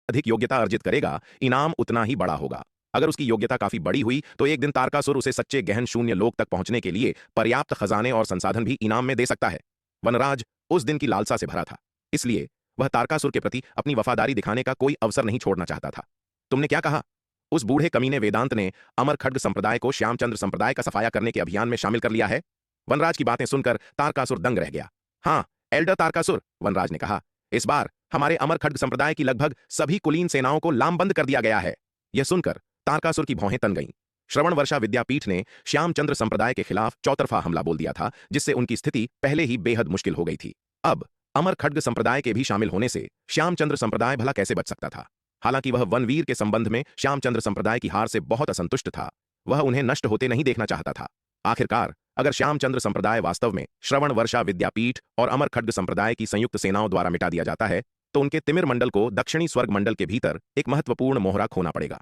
अधिक योग्यता अर्जित करेगा, इनाम उतना ही बड़ा होगा। अगर उसकी योग्यता काफी बड़ी हुई तो एक दिन तारकासुर उसे सच्चे गहन शून्य लोक तक पहुंचने के लिए पर्याप्त खजाने और संसाधन भी इनाम में दे सकता है। वनराज उस दिन की लालसा से भरा था, इसलिए वह तारकासुर के प्रति अपनी वफादारी दिखाने का कोई अवसर नहीं छोड़ना चाहता था। तुमने क्या कहा? उस बूढ़े कमीने वेदांत ने अमर खड्ग संप्रदाय को श्यामचंद्र संप्रदाय का सफाया करने के अभियान में शामिल कर लिया है? वनराज की बातें सुनकर तारकासुर दंग रह गया। हाँ, एल्डर तारकासुर, वनराज ने कहा, इस बार हमारे अमर खड्ग संप्रदाय की लगभग सभी कुलीन सेनाओं को लामबंद कर दिया गया है। यह सुनकर तारकासुर की भौहें तन गईं। श्रवण वर्षा विद्यापीठ ने श्यामचंद्र संप्रदाय के खिलाफ चौतरफा हमला बोल दिया था, जिससे उनकी स्थिति पहले ही बेहद मुश्किल हो गई थी। अब अमर खड्ग संप्रदाय के भी शामिल होने से श्यामचंद्र संप्रदाय भला कैसे बच सकता था? हालांकि वह वनवीर के संबंध में श्यामचंद्र संप्रदाय की हार से बहुत असंतुष्ट था। वह उन्हें नष्ट होते नहीं देखना चाहता था। आखिरकार अगर श्यामचंद्र संप्रदाय वास्तव में श्रवण वर्षा विद्यापीठ और अमर खड्ग संप्रदाय की संयुक्त सेनाओं द्वारा मिटा दिया जाता है तो उनके तिमिर मंडल को दक्षिणी स्वर्ग मंडल के भीतर एक महत्वपूर्ण मोहरा खोना पड़ेगा।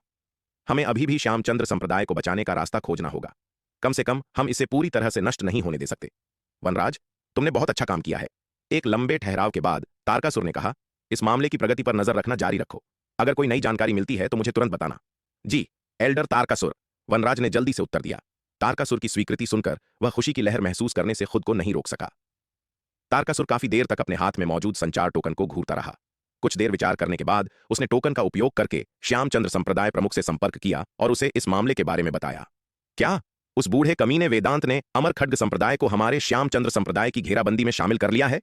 हमें अभी भी श्यामचंद्र संप्रदाय को बचाने का रास्ता खोजना होगा। कम से कम हम इसे पूरी तरह से नष्ट नहीं होने दे सकते। वनराज, तुमने बहुत अच्छा काम किया है। एक लंबे ठहराव के बाद तारकासुर ने कहा, इस मामले की प्रगति पर नजर रखना जारी रखो। अगर कोई नई जानकारी मिलती है तो मुझे तुरंत बताना। जी, एल्डर तारकासुर, वनराज ने जल्दी से उत्तर दिया। तारकासुर की स्वीकृति सुनकर वह खुशी की लहर महसूस करने से खुद को नहीं रोक सका। तारकासुर काफी देर तक अपने हाथ में मौजूद संचार टोकन को घूरता रहा। कुछ देर विचार करने के बाद उसने टोकन का उपयोग करके श्यामचंद्र संप्रदाय प्रमुख से संपर्क किया और उसे इस मामले के बारे में बताया। क्या उस बूढ़े कमीने वेदांत ने अमर खड्ग संप्रदाय को हमारे श्यामचंद्र संप्रदाय की घेराबंदी में शामिल कर लिया है?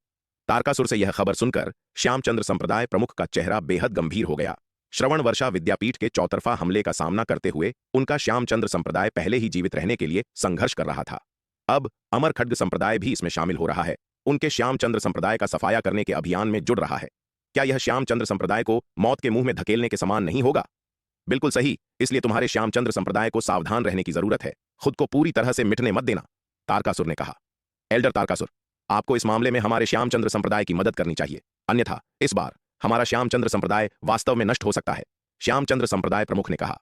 तारकासुर से यह खबर सुनकर श्यामचंद्र संप्रदाय प्रमुख का चेहरा बेहद गंभीर हो गया। श्रवण वर्षा विद्यापीठ के चौतरफा हमले का सामना करते हुए उनका श्यामचंद्र संप्रदाय पहले ही जीवित रहने के लिए संघर्ष कर रहा था। अब अमर खड्ग संप्रदाय भी इसमें शामिल हो रहा है, उनके श्यामचंद्र संप्रदाय का सफाया करने के अभियान में जुड़ रहा है। क्या यह श्यामचंद्र संप्रदाय को मौत के मुंह में धकेलने के समान नहीं होगा? बिल्कुल सही, इसलिए तुम्हारे श्यामचंद्र संप्रदाय को सावधान रहने की जरूरत है। खुद को पूरी तरह से मिटने मत देना, तारकासुर ने कहा। एल्डर तारकासुर, आपको इस मामले में हमारे श्यामचंद्र संप्रदाय की मदद करनी चाहिए, अन्यथा इस बार हमारा श्यामचंद्र संप्रदाय वास्तव में नष्ट हो सकता है, श्यामचंद्र संप्रदाय प्रमुख ने कहा।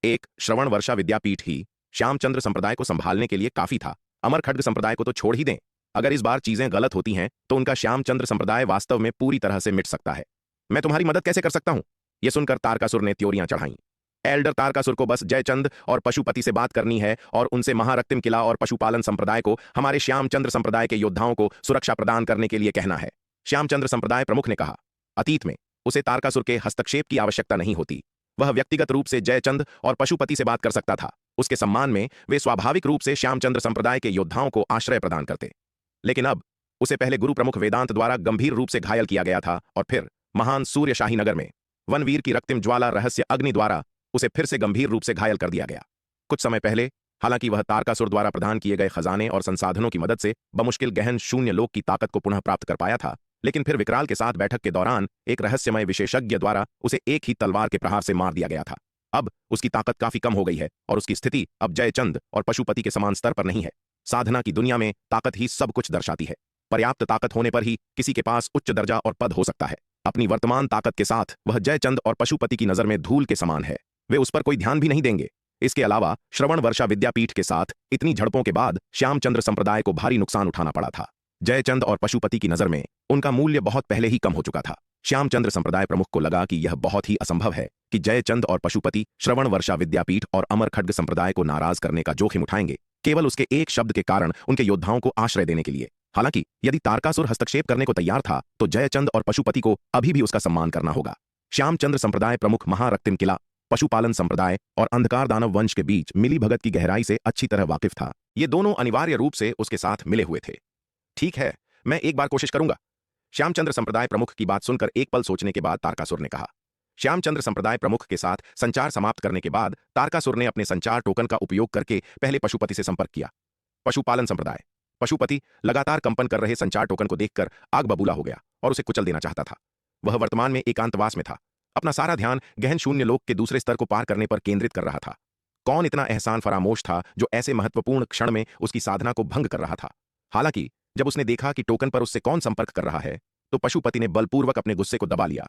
एक श्रवण वर्षा विद्यापीठ ही श्यामचंद्र संप्रदाय को संभालने के लिए काफी था। अमर खड्ग संप्रदाय को तो छोड़ ही दें। अगर इस बार चीजें गलत होती हैं तो उनका श्यामचंद्र संप्रदाय वास्तव में पूरी तरह से मिट सकता है। मैं तुम्हारी मदद कैसे कर सकता हूं? यह सुनकर तारकासुर ने त्योरियां चढ़ाईं। एल्डर तारकासुर को बस जयचंद और पशुपति से बात करनी है और उनसे महारक्तिम किला और पशुपालन संप्रदाय को हमारे श्यामचंद्र संप्रदाय के योद्धाओं को सुरक्षा प्रदान करने के लिए कहना है, श्यामचंद्र संप्रदाय प्रमुख ने कहा। अतीत में उसे तारकासुर के हस्तक्षेप की आवश्यकता नहीं होती। वह व्यक्तिगत रूप से जयचंद और पशुपति से बात कर सकता था। उसके सम्मान में वे स्वाभाविक रूप से श्यामचंद्र संप्रदाय के योद्धाओं को आश्रय प्रदान करते। लेकिन अब उसे पहले गुरु प्रमुख वेदांत द्वारा गंभीर रूप से घायल किया गया था और फिर महान सूर्यशाही नगर में वनवीर की रक्तिम ज्वाला रहस्य अग्नि द्वारा उसे फिर से गंभीर रूप से घायल कर दिया गया। कुछ समय पहले हालांकि वह तारकासुर द्वारा प्रदान किए गए खजाने और संसाधनों की मदद से बमुश्किल गहन शून्य लोक की ताकत को पुनः प्राप्त कर पाया था, लेकिन फिर विकराल के साथ बैठक के दौरान एक रहस्यमय विशेषज्ञ द्वारा उसे एक ही तलवार के प्रहार से मार दिया गया था। अब उसकी ताकत काफी कम हो गई है और उसकी स्थिति अब जयचंद और पशुपति के समान स्तर पर नहीं है। साधना की दुनिया में ताकत ही सब कुछ दर्शाती है। पर्याप्त ताकत होने पर ही किसी के पास उच्च दर्जा और पद हो सकता है। अपनी वर्तमान ताकत के साथ वह जयचंद और पशुपति की नजर में धूल के समान है। वे उस पर कोई ध्यान भी नहीं देंगे। इसके अलावा श्रवण वर्षा विद्यापीठ के साथ इतनी झड़पों के बाद श्यामचंद्र संप्रदाय को भारी नुकसान उठाना पड़ा था। जयचंद और पशुपति की नजर में उनका मूल्य बहुत पहले ही कम हो चुका था। श्यामचंद्र संप्रदाय प्रमुख को लगा कि यह बहुत ही असंभव है कि जयचंद और पशुपति श्रवण वर्षा विद्यापीठ और अमर खड्ग संप्रदाय को नाराज करने का जोखिम उठाएंगे केवल उसके एक शब्द के कारण उनके योद्धाओं को आश्रय देने के लिए। हालांकि यदि तारकासुर हस्तक्षेप करने को तैयार था तो जयचंद और पशुपति को अभी भी उसका सम्मान करना होगा। श्यामचंद्र संप्रदाय प्रमुख महारक्तिम किला, पशुपालन संप्रदाय और अंधकार दानव वंश के बीच मिली भगत की गहराई से अच्छी तरह वाकिफ था। ये दोनों अनिवार्य रूप से उसके साथ मिले हुए थे। ठीक है, मैं एक बार कोशिश करूंगा, श्यामचंद्र संप्रदाय प्रमुख की बात सुनकर एक पल सोचने के बाद तारकासुर ने कहा। श्यामचंद्र संप्रदाय प्रमुख के साथ संचार समाप्त करने के बाद तारकासुर ने अपने संचार टोकन का उपयोग करके पहले पशुपति से संपर्क किया। पशुपालन संप्रदाय पशुपति लगातार कंपन कर रहे संचार टोकन को देखकर आग बबूला हो गया और उसे कुचल देना चाहता था। वह वर्तमान में एकांतवास में था, अपना सारा ध्यान गहन शून्य लोक के दूसरे स्तर को पार करने पर केंद्रित कर रहा था। कौन इतना एहसान फरामोश था जो ऐसे महत्वपूर्ण क्षण में उसकी साधना को भंग कर रहा था? हालांकि जब उसने देखा कि टोकन पर उससे कौन संपर्क कर रहा है तो पशुपति ने बलपूर्वक अपने गुस्से को दबा लिया।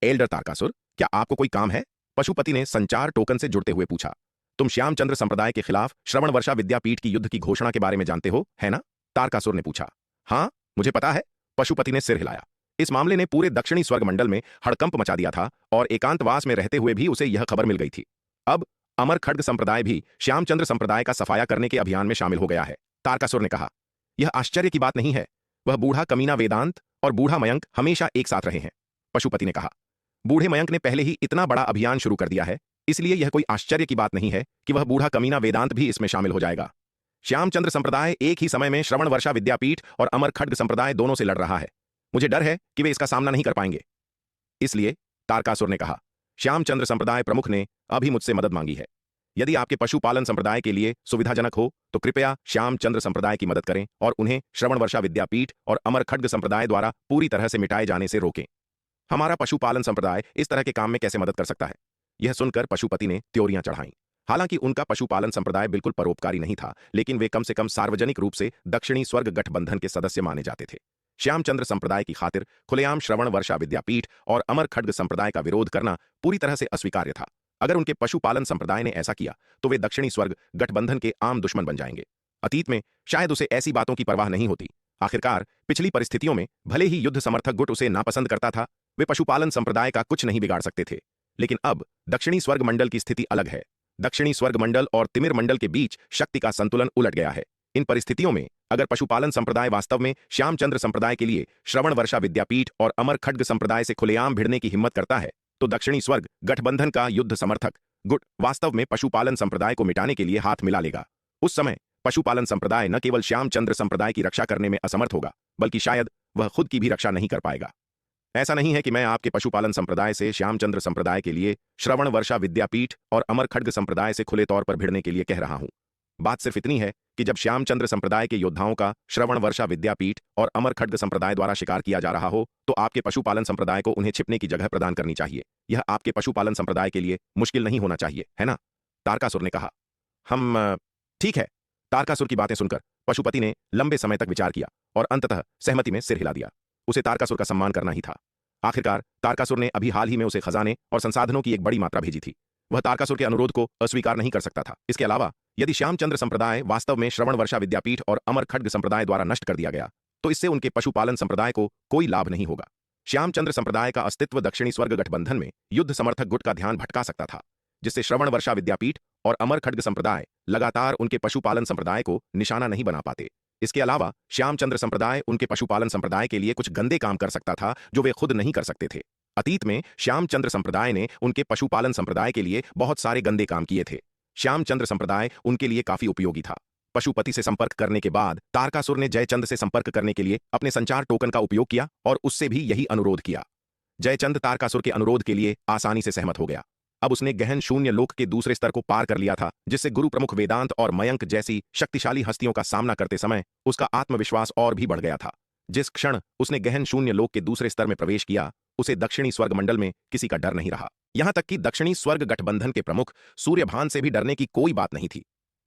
एल्डर तारकासुर, क्या आपको कोई काम है? पशुपति ने संचार टोकन से जुड़ते हुए पूछा। तुम श्यामचंद्र संप्रदाय के खिलाफ श्रवण वर्षा विद्यापीठ की युद्ध की घोषणा के बारे में जानते हो, है ना? तारकासुर ने पूछा। हाँ, मुझे पता है, पशुपति ने सिर हिलाया। इस मामले ने पूरे दक्षिणी स्वर्ग मंडल में हड़कंप मचा दिया था और एकांतवास में रहते हुए भी उसे यह खबर मिल गई थी। अब अमर खड्ग संप्रदाय भी श्यामचंद्र संप्रदाय का सफाया करने के अभियान में शामिल हो गया है। तारकासुर ने कहा, यह आश्चर्य की बात नहीं है। वह बूढ़ा कमीना वेदांत और बूढ़ा मयंक हमेशा एक साथ रहे हैं। पशुपति ने कहा, बूढ़े मयंक ने पहले ही इतना बड़ा अभियान शुरू कर दिया है, इसलिए यह कोई आश्चर्य की बात नहीं है कि वह बूढ़ा कमीना वेदांत भी इसमें शामिल हो जाएगा। श्यामचंद्र संप्रदाय एक ही समय में श्रवण वर्षा विद्यापीठ और अमर खड्ग संप्रदाय दोनों से लड़ रहा है। मुझे डर है कि वे इसका सामना नहीं कर पाएंगे। इसलिए तारकासुर ने कहा, श्यामचंद्र संप्रदाय प्रमुख ने अभी मुझसे मदद मांगी है। यदि आपके पशुपालन संप्रदाय के लिए सुविधाजनक हो तो कृपया श्यामचंद्र संप्रदाय की मदद करें और उन्हें श्रवण वर्षा विद्यापीठ और अमर खड्ग संप्रदाय द्वारा पूरी तरह से मिटाए जाने से रोकें। हमारा पशुपालन संप्रदाय इस तरह के काम में कैसे मदद कर सकता है? यह सुनकर पशुपति ने त्योरियां चढ़ाईं। हालांकि उनका पशुपालन संप्रदाय बिल्कुल परोपकारी नहीं था, लेकिन वे कम से कम सार्वजनिक रूप से दक्षिणी स्वर्ग गठबंधन के सदस्य माने जाते थे। श्यामचंद्र संप्रदाय की खातिर खुलेआम श्रवण वर्षा विद्यापीठ और अमर खड्ग संप्रदाय का विरोध करना पूरी तरह से अस्वीकार्य था। अगर उनके पशुपालन संप्रदाय ने ऐसा किया तो वे दक्षिणी स्वर्ग गठबंधन के आम दुश्मन बन जाएंगे। अतीत में शायद उसे ऐसी बातों की परवाह नहीं होती। आखिरकार पिछली परिस्थितियों में भले ही युद्ध समर्थक गुट उसे नापसंद करता था, वे पशुपालन संप्रदाय का कुछ नहीं बिगाड़ सकते थे। लेकिन अब दक्षिणी स्वर्ग मंडल की स्थिति अलग है। दक्षिणी स्वर्ग मंडल और तिमिर मंडल के बीच शक्ति का संतुलन उलट गया है। इन परिस्थितियों में अगर पशुपालन संप्रदाय वास्तव में श्यामचंद्र संप्रदाय के लिए श्रवण वर्षा विद्यापीठ और अमर खड्ग संप्रदाय से खुलेआम भिड़ने की हिम्मत करता है, तो दक्षिणी स्वर्ग गठबंधन का युद्ध समर्थक गुट वास्तव में पशुपालन संप्रदाय को मिटाने के लिए हाथ मिला लेगा। उस समय पशुपालन संप्रदाय न केवल श्यामचंद्र संप्रदाय की रक्षा करने में असमर्थ होगा, बल्कि शायद वह खुद की भी रक्षा नहीं कर पाएगा। ऐसा नहीं है कि मैं आपके पशुपालन संप्रदाय से श्यामचंद्र संप्रदाय के लिए श्रवण वर्षा विद्यापीठ और अमर खड्ग संप्रदाय से खुले तौर पर भिड़ने के लिए कह रहा हूं। बात सिर्फ इतनी है कि जब श्यामचंद्र संप्रदाय के योद्धाओं का श्रवण वर्षा विद्यापीठ और अमर खड्ग संप्रदाय द्वारा शिकार किया जा रहा हो, तो आपके पशुपालन संप्रदाय को उन्हें छिपने की जगह प्रदान करनी चाहिए। यह आपके पशुपालन संप्रदाय के लिए मुश्किल नहीं होना चाहिए, है ना? तारकासुर ने कहा। ठीक है। तारकासुर की बातें सुनकर पशुपति ने लंबे समय तक विचार किया और अंततः सहमति में सिर हिला दिया। उसे तारकासुर का सम्मान करना ही था। आखिरकार तारकासुर ने अभी हाल ही में उसे खजाने और संसाधनों की एक बड़ी मात्रा भेजी थी। वह तारकासुर के अनुरोध को अस्वीकार नहीं कर सकता था। इसके अलावा यदि श्यामचंद्र संप्रदाय वास्तव में श्रवण वर्षा विद्यापीठ और अमर खड्ग संप्रदाय द्वारा नष्ट कर दिया गया, तो इससे उनके पशुपालन संप्रदाय को कोई लाभ नहीं होगा। श्यामचंद्र संप्रदाय का अस्तित्व दक्षिणी स्वर्ग गठबंधन में युद्ध समर्थक गुट का ध्यान भटका सकता था, जिससे श्रवण वर्षा विद्यापीठ और अमर खड्ग संप्रदाय लगातार उनके पशुपालन संप्रदाय को निशाना नहीं बना पाते। इसके अलावा श्यामचंद्र संप्रदाय उनके पशुपालन संप्रदाय के लिए कुछ गंदे काम कर सकता था जो वे खुद नहीं कर सकते थे। अतीत में श्यामचंद्र संप्रदाय ने उनके पशुपालन संप्रदाय के लिए बहुत सारे गंदे काम किए थे। श्यामचंद्र संप्रदाय उनके लिए काफी उपयोगी था। पशुपति से संपर्क करने के बाद तारकासुर ने जयचंद से संपर्क करने के लिए अपने संचार टोकन का उपयोग किया और उससे भी यही अनुरोध किया। जयचंद तारकासुर के अनुरोध के लिए आसानी से सहमत हो गया। अब उसने गहन शून्य लोक के दूसरे स्तर को पार कर लिया था, जिससे गुरु प्रमुख वेदांत और मयंक जैसी शक्तिशाली हस्तियों का सामना करते समय उसका आत्मविश्वास और भी बढ़ गया था। जिस क्षण उसने गहन शून्य लोक के दूसरे स्तर में प्रवेश किया, उसे दक्षिणी स्वर्ग मंडल में किसी का डर नहीं रहा। यहां तक कि दक्षिणी स्वर्ग गठबंधन के प्रमुख सूर्यभान से भी डरने की कोई बात नहीं थी।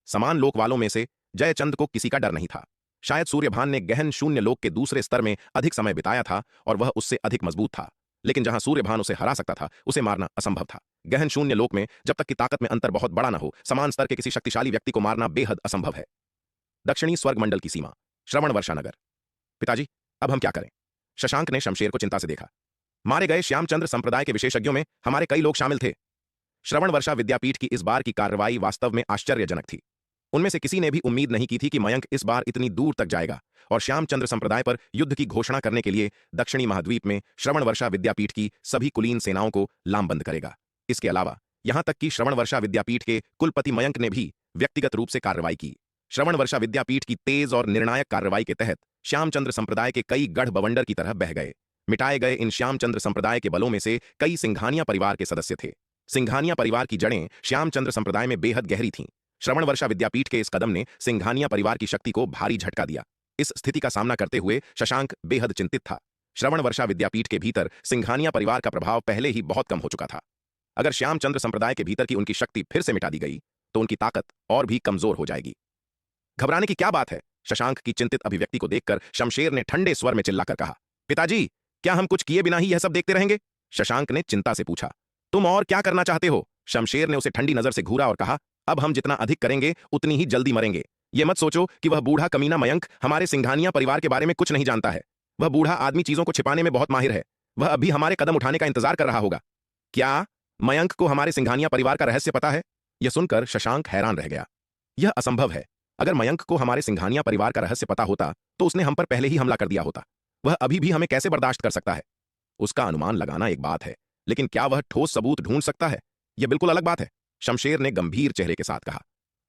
समान लोक वालों में से जयचंद को किसी का डर नहीं था। शायद सूर्यभान ने गहन शून्य लोक के दूसरे स्तर में अधिक समय बिताया था और वह उससे अधिक मजबूत था, लेकिन जहां सूर्यभान उसे हरा सकता था, उसे मारना असंभव था। गहन शून्य लोक में जब तक कि ताकत में अंतर बहुत बड़ा न हो, समान स्तर के किसी शक्तिशाली व्यक्ति को मारना बेहद असंभव है। दक्षिणी स्वर्ग मंडल की सीमा श्रवण वर्षा नगर। पिताजी, अब हम क्या करें? शशांक ने शमशेर को चिंता से देखा। मारे गए श्यामचंद्र संप्रदाय के विशेषज्ञों में हमारे कई लोग शामिल थे। श्रवण वर्षा विद्यापीठ की इस बार की कार्रवाई वास्तव में आश्चर्यजनक थी। उनमें से किसी ने भी उम्मीद नहीं की थी कि मयंक इस बार इतनी दूर तक जाएगा और श्यामचंद्र संप्रदाय पर युद्ध की घोषणा करने के लिए दक्षिणी महाद्वीप में श्रवण वर्षा विद्यापीठ की सभी कुलीन सेनाओं को लामबंद करेगा। इसके अलावा यहां तक कि श्रवण वर्षा विद्यापीठ के कुलपति मयंक ने भी व्यक्तिगत रूप से कार्रवाई की। श्रवण वर्षा विद्यापीठ की तेज और निर्णायक कार्रवाई के तहत श्यामचंद्र संप्रदाय के कई गढ़ बवंडर की तरह बह गए। मिटाए गए इन श्यामचंद्र संप्रदाय के बलों में से कई सिंघानिया परिवार के सदस्य थे। सिंघानिया परिवार की जड़ें श्यामचंद्र संप्रदाय में बेहद गहरी थीं। श्रवण वर्षा विद्यापीठ के इस कदम ने सिंघानिया परिवार की शक्ति को भारी झटका दिया। इस स्थिति का सामना करते हुए शशांक बेहद चिंतित था। श्रवण वर्षा विद्यापीठ के भीतर सिंघानिया परिवार का प्रभाव पहले ही बहुत कम हो चुका था। अगर श्यामचंद्र संप्रदाय के भीतर की उनकी शक्ति फिर से मिटा दी गई तो उनकी ताकत और भी कमजोर हो जाएगी। घबराने की क्या बात है? शशांक की चिंतित अभिव्यक्ति को देखकर शमशेर ने ठंडे स्वर में चिल्लाकर कहा। पिताजी, क्या हम कुछ किए बिना ही यह सब देखते रहेंगे? शशांक ने चिंता से पूछा। तुम और क्या करना चाहते हो? शमशेर ने उसे ठंडी नजर से घूरा और कहा, अब हम जितना अधिक करेंगे उतनी ही जल्दी मरेंगे। ये मत सोचो कि वह बूढ़ा कमीना मयंक हमारे सिंघानिया परिवार के बारे में कुछ नहीं जानता है। वह बूढ़ा आदमी चीजों को छिपाने में बहुत माहिर है। वह अभी हमारे कदम उठाने का इंतजार कर रहा होगा। क्या मयंक को हमारे सिंघानिया परिवार का रहस्य पता है? यह सुनकर शशांक हैरान रह गया। यह असंभव है। अगर मयंक को हमारे सिंघानिया परिवार का रहस्य पता होता तो उसने हम पर पहले ही हमला कर दिया होता। वह अभी भी हमें कैसे बर्दाश्त कर सकता है? उसका अनुमान लगाना एक बात है, लेकिन क्या वह ठोस सबूत ढूंढ सकता है? यह बिल्कुल अलग बात है। शमशेर ने गंभीर चेहरे के साथ कहा।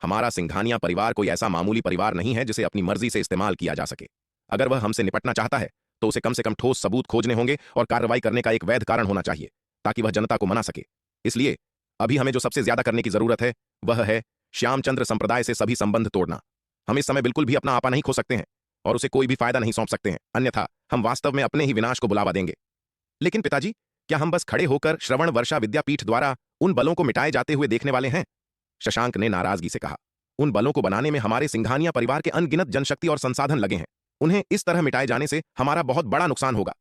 हमारा सिंघानिया परिवार कोई ऐसा मामूली परिवार नहीं है जिसे अपनी मर्जी से इस्तेमाल किया जा सके। अगर वह हमसे निपटना चाहता है तो उसे कम से कम ठोस सबूत खोजने होंगे और कार्रवाई करने का एक वैध कारण होना चाहिए ताकि वह जनता को मना सके। इसलिए अभी हमें जो सबसे ज्यादा करने की जरूरत है वह है श्यामचंद्र संप्रदाय से सभी संबंध तोड़ना। हम इस समय बिल्कुल भी अपना आपा नहीं खो सकते हैं और उसे कोई भी फायदा नहीं सौंप सकते हैं, अन्यथा हम वास्तव में अपने ही विनाश को बुलावा देंगे। लेकिन पिताजी, क्या हम बस खड़े होकर श्रवण वर्षा विद्यापीठ द्वारा उन बलों को मिटाए जाते हुए देखने वाले हैं? शशांक ने नाराजगी से कहा। उन बलों को बनाने में हमारे सिंघानिया परिवार के अनगिनत जनशक्ति और संसाधन लगे हैं। उन्हें इस तरह मिटाए जाने से हमारा बहुत बड़ा नुकसान होगा।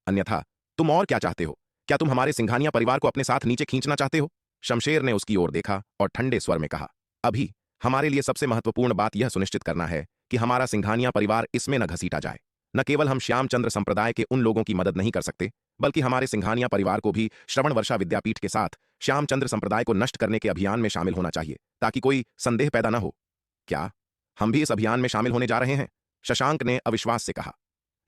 अन्यथा तुम और क्या चाहते हो? क्या तुम हमारे सिंघानिया परिवार को अपने साथ नीचे खींचना चाहते हो? शमशेर ने उसकी ओर देखा और ठंडे स्वर में कहा, अभी हमारे लिए सबसे महत्वपूर्ण बात यह सुनिश्चित करना है कि हमारा सिंघानिया परिवार इसमें न घसीटा जाए। न केवल हम श्यामचंद्र संप्रदाय के उन लोगों की मदद नहीं कर सकते, बल्कि हमारे सिंघानिया परिवार को भी श्रवण वर्षा विद्यापीठ के साथ श्यामचंद्र संप्रदाय को नष्ट करने के अभियान में शामिल होना चाहिए ताकि कोई संदेह पैदा न हो। क्या हम भी इस अभियान में शामिल होने जा रहे हैं? शशांक ने अविश्वास से कहा।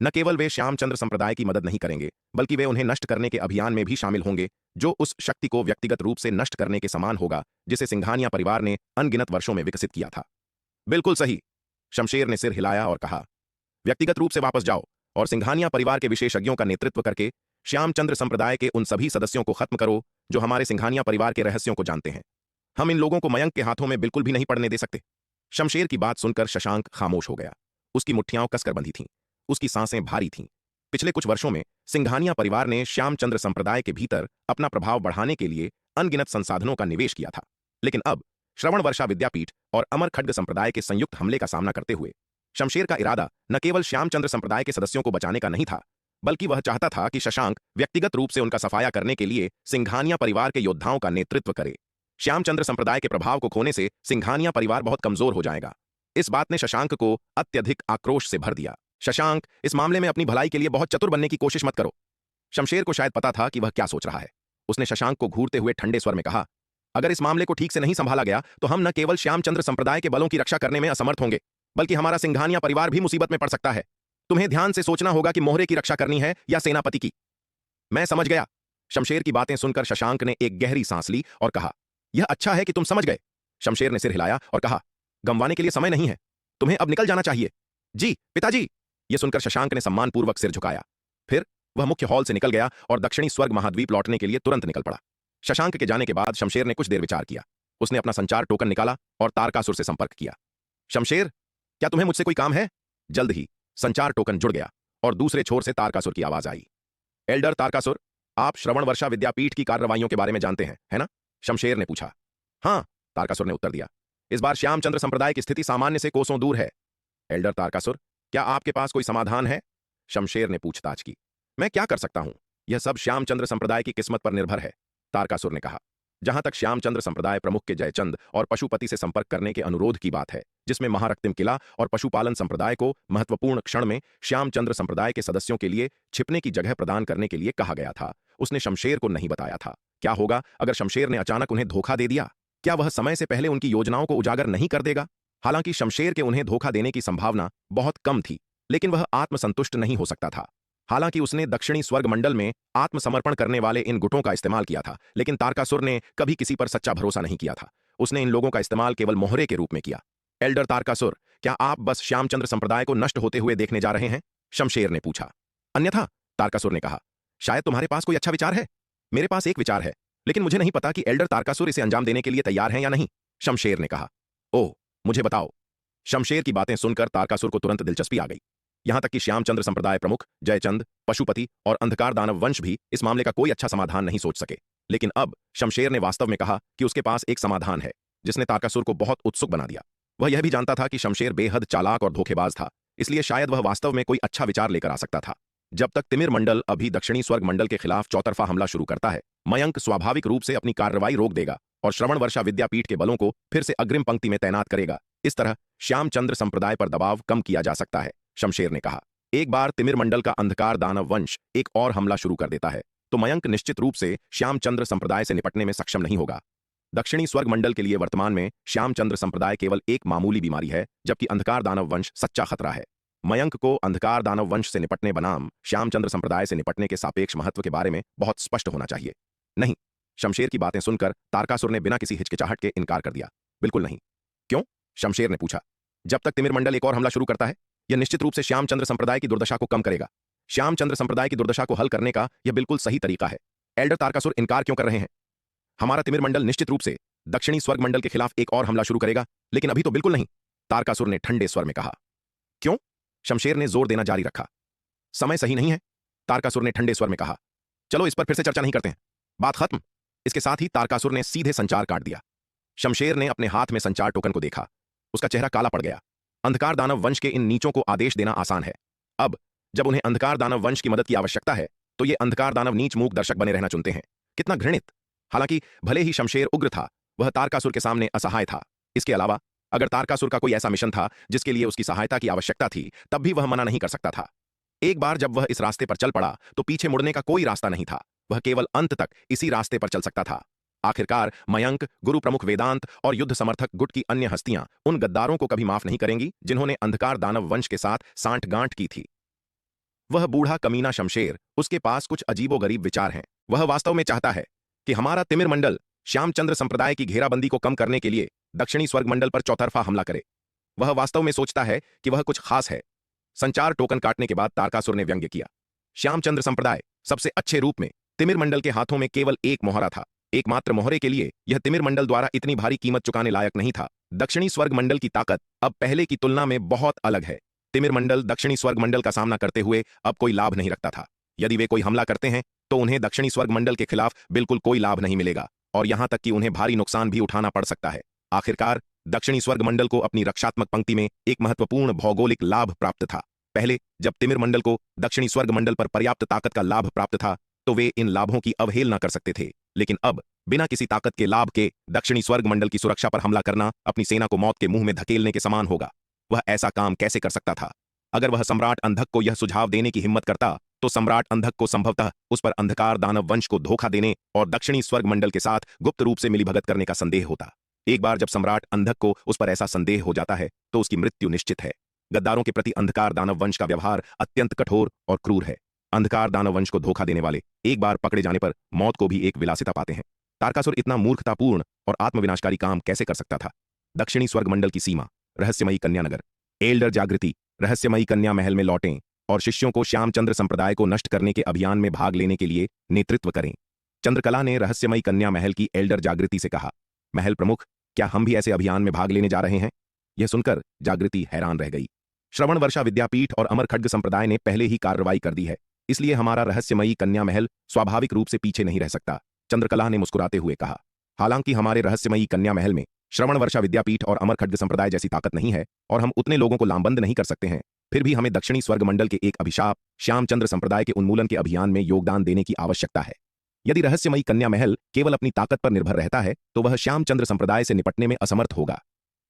न केवल वे श्यामचंद्र संप्रदाय की मदद नहीं करेंगे, बल्कि वे उन्हें नष्ट करने के अभियान में भी शामिल होंगे, जो उस शक्ति को व्यक्तिगत रूप से नष्ट करने के समान होगा जिसे सिंघानिया परिवार ने अनगिनत वर्षों में विकसित किया था। बिल्कुल सही। शमशेर ने सिर हिलाया और कहा, व्यक्तिगत रूप से वापस जाओ और सिंघानिया परिवार के विशेषज्ञों का नेतृत्व करके श्यामचंद्र संप्रदाय के उन सभी सदस्यों को खत्म करो जो हमारे सिंघानिया परिवार के रहस्यों को जानते हैं। हम इन लोगों को मयंक के हाथों में बिल्कुल भी नहीं पड़ने दे सकते। शमशेर की बात सुनकर शशांक खामोश हो गया। उसकी मुट्ठियां कसकर बंधी थीं, उसकी सांसें भारी थीं। पिछले कुछ वर्षों में सिंघानिया परिवार ने श्यामचंद्र संप्रदाय के भीतर अपना प्रभाव बढ़ाने के लिए अनगिनत संसाधनों का निवेश किया था, लेकिन अब श्रवण वर्षा विद्यापीठ और अमर खड्ग संप्रदाय के संयुक्त हमले का सामना करते हुए शमशेर का इरादा न केवल श्यामचंद्र संप्रदाय के सदस्यों को बचाने का नहीं था, बल्कि वह चाहता था कि शशांक व्यक्तिगत रूप से उनका सफाया करने के लिए सिंघानिया परिवार के योद्धाओं का नेतृत्व करे। श्यामचंद्र संप्रदाय के प्रभाव को खोने से सिंघानिया परिवार बहुत कमजोर हो जाएगा। इस बात ने शशांक को अत्यधिक आक्रोश से भर दिया। शशांक, इस मामले में अपनी भलाई के लिए बहुत चतुर बनने की कोशिश मत करो। शमशेर को शायद पता था कि वह क्या सोच रहा है। उसने शशांक को घूरते हुए ठंडे स्वर में कहा, अगर इस मामले को ठीक से नहीं संभाला गया तो हम न केवल श्यामचंद्र संप्रदाय के बलों की रक्षा करने में असमर्थ होंगे, बल्कि हमारा सिंघानिया परिवार भी मुसीबत में पड़ सकता है। तुम्हें ध्यान से सोचना होगा कि मोहरे की रक्षा करनी है या सेनापति की। मैं समझ गया। शमशेर की बातें सुनकर शशांक ने एक गहरी सांस ली और कहा, यह अच्छा है कि तुम समझ गए। शमशेर ने सिर हिलाया और कहा, गंवाने के लिए समय नहीं है, तुम्हें अब निकल जाना चाहिए। जी पिताजी। यह सुनकर शशांक ने सम्मानपूर्वक सिर झुकाया। फिर वह मुख्य हॉल से निकल गया और दक्षिणी स्वर्ग महाद्वीप लौटने के लिए तुरंत निकल पड़ा। शशांक के जाने के बाद शमशेर ने कुछ देर विचार किया। उसने अपना संचार टोकन निकाला और तारकासुर से संपर्क किया। शमशेर, क्या तुम्हें मुझसे कोई काम है? जल्द ही संचार टोकन जुड़ गया और दूसरे छोर से तारकासुर की आवाज आई। एल्डर तारकासुर, आप श्रवण वर्षा विद्यापीठ की कार्रवाइयों के बारे में जानते हैं, है ना? शमशेर ने पूछा। हाँ, तारकासुर ने उत्तर दिया। इस बार श्यामचंद्र संप्रदाय की स्थिति सामान्य से कोसों दूर है। एल्डर तारकासुर, क्या आपके पास कोई समाधान है? शमशेर ने पूछताछ की। मैं क्या कर सकता हूं? यह सब श्यामचंद्र संप्रदाय की किस्मत पर निर्भर है, तारकासुर ने कहा। जहां तक श्यामचंद्र संप्रदाय प्रमुख के जयचंद और पशुपति से संपर्क करने के अनुरोध की बात है, जिसमें महारक्तिम किला और पशुपालन संप्रदाय को महत्वपूर्ण क्षण में श्यामचंद्र संप्रदाय के सदस्यों के लिए छिपने की जगह प्रदान करने के लिए कहा गया था, उसने शमशेर को नहीं बताया था। क्या होगा अगर शमशेर ने अचानक उन्हें धोखा दे दिया? क्या वह समय से पहले उनकी योजनाओं को उजागर नहीं कर देगा? हालांकि शमशेर के उन्हें धोखा देने की संभावना बहुत कम थी, लेकिन वह आत्मसंतुष्ट नहीं हो सकता था। हालांकि उसने दक्षिणी स्वर्ग मंडल में आत्मसमर्पण करने वाले इन गुटों का इस्तेमाल किया था, लेकिन तारकासुर ने कभी किसी पर सच्चा भरोसा नहीं किया था। उसने इन लोगों का इस्तेमाल केवल मोहरे के रूप में किया। एल्डर तारकासुर, क्या आप बस श्यामचंद्र संप्रदाय को नष्ट होते हुए देखने जा रहे हैं? शमशेर ने पूछा। अन्यथा, तारकासुर ने कहा, शायद तुम्हारे पास कोई अच्छा विचार है। मेरे पास एक विचार है, लेकिन मुझे नहीं पता कि एल्डर तारकासुर इसे अंजाम देने के लिए तैयार हैं या नहीं, शमशेर ने कहा। ओह, मुझे बताओ। शमशेर की बातें सुनकर तारकासुर को तुरंत दिलचस्पी आ गई। यहां तक कि श्यामचंद्र संप्रदाय प्रमुख जयचंद, पशुपति और अंधकार दानव वंश भी इस मामले का कोई अच्छा समाधान नहीं सोच सके। लेकिन अब शमशेर ने वास्तव में कहा कि उसके पास एक समाधान है, जिसने तारकासुर को बहुत उत्सुक बना दिया। वह यह भी जानता था कि शमशेर बेहद चालाक और धोखेबाज था, इसलिए शायद वह वास्तव में कोई अच्छा विचार लेकर आ सकता था। जब तक तिमिर मंडल अभी दक्षिणी स्वर्ग मंडल के खिलाफ चौतरफा हमला शुरू करता है, मयंक स्वाभाविक रूप से अपनी कार्रवाई रोक देगा और श्रवण वर्षा विद्यापीठ के बलों को फिर से अग्रिम पंक्ति में तैनात करेगा। इस तरह श्यामचंद्र संप्रदाय पर दबाव कम किया जा सकता है, शमशेर ने कहा। एक बार तिमिर मंडल का अंधकार दानव वंश एक और हमला शुरू कर देता है तो मयंक निश्चित रूप से श्यामचंद्र संप्रदाय से निपटने में सक्षम नहीं होगा। दक्षिणी स्वर्ग मंडल के लिए वर्तमान में श्यामचंद्र संप्रदाय केवल एक मामूली बीमारी है, जबकि अंधकार दानव वंश सच्चा खतरा है। मयंक को अंधकार दानव वंश से निपटने बनाम श्यामचंद्र संप्रदाय से निपटने के सापेक्ष महत्व के बारे में बहुत स्पष्ट होना चाहिए। नहीं, शमशेर की बातें सुनकर तारकासुर ने बिना किसी हिचकिचाहट के इनकार कर दिया। बिल्कुल नहीं। क्यों? शमशेर ने पूछा। जब तक तिमिर मंडल एक और हमला शुरू करता है, यह निश्चित रूप से श्यामचंद्र संप्रदाय की दुर्दशा को कम करेगा। श्यामचंद्र संप्रदाय की दुर्दशा को हल करने का यह बिल्कुल सही तरीका है। एल्डर तारकासुर इनकार क्यों कर रहे हैं? हमारा तिमिर मंडल निश्चित रूप से दक्षिणी स्वर्ग मंडल के खिलाफ एक और हमला शुरू करेगा, लेकिन अभी तो बिल्कुल नहीं, तारकासुर ने ठंडे स्वर में कहा। क्यों? शमशेर ने जोर देना जारी रखा। समय सही नहीं है, तारकासुर ने ठंडे स्वर में कहा। चलो इस पर फिर से चर्चा नहीं करते हैं, बात खत्म। इसके साथ ही तारकासुर ने सीधे संचार काट दिया। शमशेर ने अपने हाथ में संचार टोकन को देखा। उसका चेहरा काला पड़ गया। अंधकार दानव वंश के इन नीचों को आदेश देना आसान है। अब जब उन्हें अंधकार दानव वंश की मदद की आवश्यकता है तो ये अंधकार दानव नीच मूक दर्शक बने रहना चुनते हैं। कितना घृणित! हालांकि भले ही शमशेर उग्र था, वह तारकासुर के सामने असहाय था। इसके अलावा अगर तारकासुर का कोई ऐसा मिशन था जिसके लिए उसकी सहायता की आवश्यकता थी, तब भी वह मना नहीं कर सकता था। एक बार जब वह इस रास्ते पर चल पड़ा तो पीछे मुड़ने का कोई रास्ता नहीं था। वह केवल अंत तक इसी रास्ते पर चल सकता था। आखिरकार मयंक, गुरु प्रमुख वेदांत और युद्ध समर्थक गुट की अन्य हस्तियां उन गद्दारों को कभी माफ नहीं करेंगी जिन्होंने अंधकार दानव वंश के साथ सांठगांठ की थी। वह बूढ़ा कमीना शमशेर, उसके पास कुछ अजीबोगरीब विचार हैं। वह वास्तव में चाहता है कि हमारा तिमिर मंडल श्यामचंद्र संप्रदाय की घेराबंदी को कम करने के लिए दक्षिणी स्वर्ग मंडल पर चौतरफा हमला करे। वह वास्तव में सोचता है कि वह कुछ खास है। संचार टोकन काटने के बाद तारकासुर ने व्यंग्य किया। श्यामचंद्र संप्रदाय सबसे अच्छे रूप में तिमिर मंडल के हाथों में केवल एक मोहरा था। एकमात्र मोहरे के लिए यह तिमिर मंडल द्वारा इतनी भारी कीमत चुकाने लायक नहीं था। दक्षिणी स्वर्ग मंडल की ताकत अब पहले की तुलना में बहुत अलग है। तिमिर मंडल दक्षिणी स्वर्ग मंडल का सामना करते हुए अब कोई लाभ नहीं रखता था। यदि वे कोई हमला करते हैं तो उन्हें दक्षिणी स्वर्ग मंडल के खिलाफ बिल्कुल कोई लाभ नहीं मिलेगा और यहां तक कि उन्हें भारी नुकसान भी उठाना पड़ सकता है। आखिरकार दक्षिणी स्वर्ग मंडल को अपनी रक्षात्मक पंक्ति में एक महत्वपूर्ण भौगोलिक लाभ प्राप्त था। पहले जब तिमिर मंडल को दक्षिणी स्वर्ग मंडल पर पर्याप्त ताकत का लाभ प्राप्त था तो वे इन लाभों की अवहेलना कर सकते थे, लेकिन अब बिना किसी ताकत के लाभ के दक्षिणी स्वर्ग मंडल की सुरक्षा पर हमला करना अपनी सेना को मौत के मुंह में धकेलने के समान होगा। वह ऐसा काम कैसे कर सकता था? अगर वह सम्राट अंधक को यह सुझाव देने की हिम्मत करता तो सम्राट अंधक को संभवतः उस पर अंधकार दानव वंश को धोखा देने और दक्षिणी स्वर्ग मंडल के साथ गुप्त रूप से मिलीभगत करने का संदेह होता। एक बार जब सम्राट अंधक को उस पर ऐसा संदेह हो जाता है तो उसकी मृत्यु निश्चित है। गद्दारों के प्रति अंधकार दानव वंश का व्यवहार अत्यंत कठोर और क्रूर है। अंधकार दानव वंश को धोखा देने वाले एक बार पकड़े जाने पर मौत को भी एक विलासिता पाते हैं। तारकासुर इतना मूर्खतापूर्ण और आत्मविनाशकारी काम कैसे कर सकता था? दक्षिणी स्वर्ग मंडल की सीमा, रहस्यमयी कन्या नगर। एल्डर जागृति रहस्यमयी कन्या महल में लौटें और शिष्यों को श्यामचंद्र संप्रदाय को नष्ट करने के अभियान में भाग लेने के लिए नेतृत्व करें। चंद्रकला ने रहस्यमयी कन्या महल की एल्डर जागृति से कहा। महल प्रमुख, क्या हम भी ऐसे अभियान में भाग लेने जा रहे हैं? यह सुनकर जागृति हैरान रह गई। श्रवण वर्षा विद्यापीठ और अमर खड्ग संप्रदाय ने पहले ही कार्रवाई कर दी है, इसलिए हमारा रहस्यमयी कन्या महल स्वाभाविक रूप से पीछे नहीं रह सकता, चंद्रकला ने मुस्कुराते हुए कहा। हालांकि हमारे रहस्यमयी कन्या महल में श्रवण वर्षा विद्यापीठ और अमर खड्ग संप्रदाय जैसी ताकत नहीं है और हम उतने लोगों को लामबंद नहीं कर सकते हैं, फिर भी हमें दक्षिणी स्वर्ग मंडल के एक अभिशाप श्यामचंद्र संप्रदाय के उन्मूलन के अभियान में योगदान देने की आवश्यकता है। यदि रहस्यमयी कन्या महल केवल अपनी ताकत पर निर्भर रहता है तो वह श्यामचंद्र संप्रदाय से निपटने में असमर्थ होगा।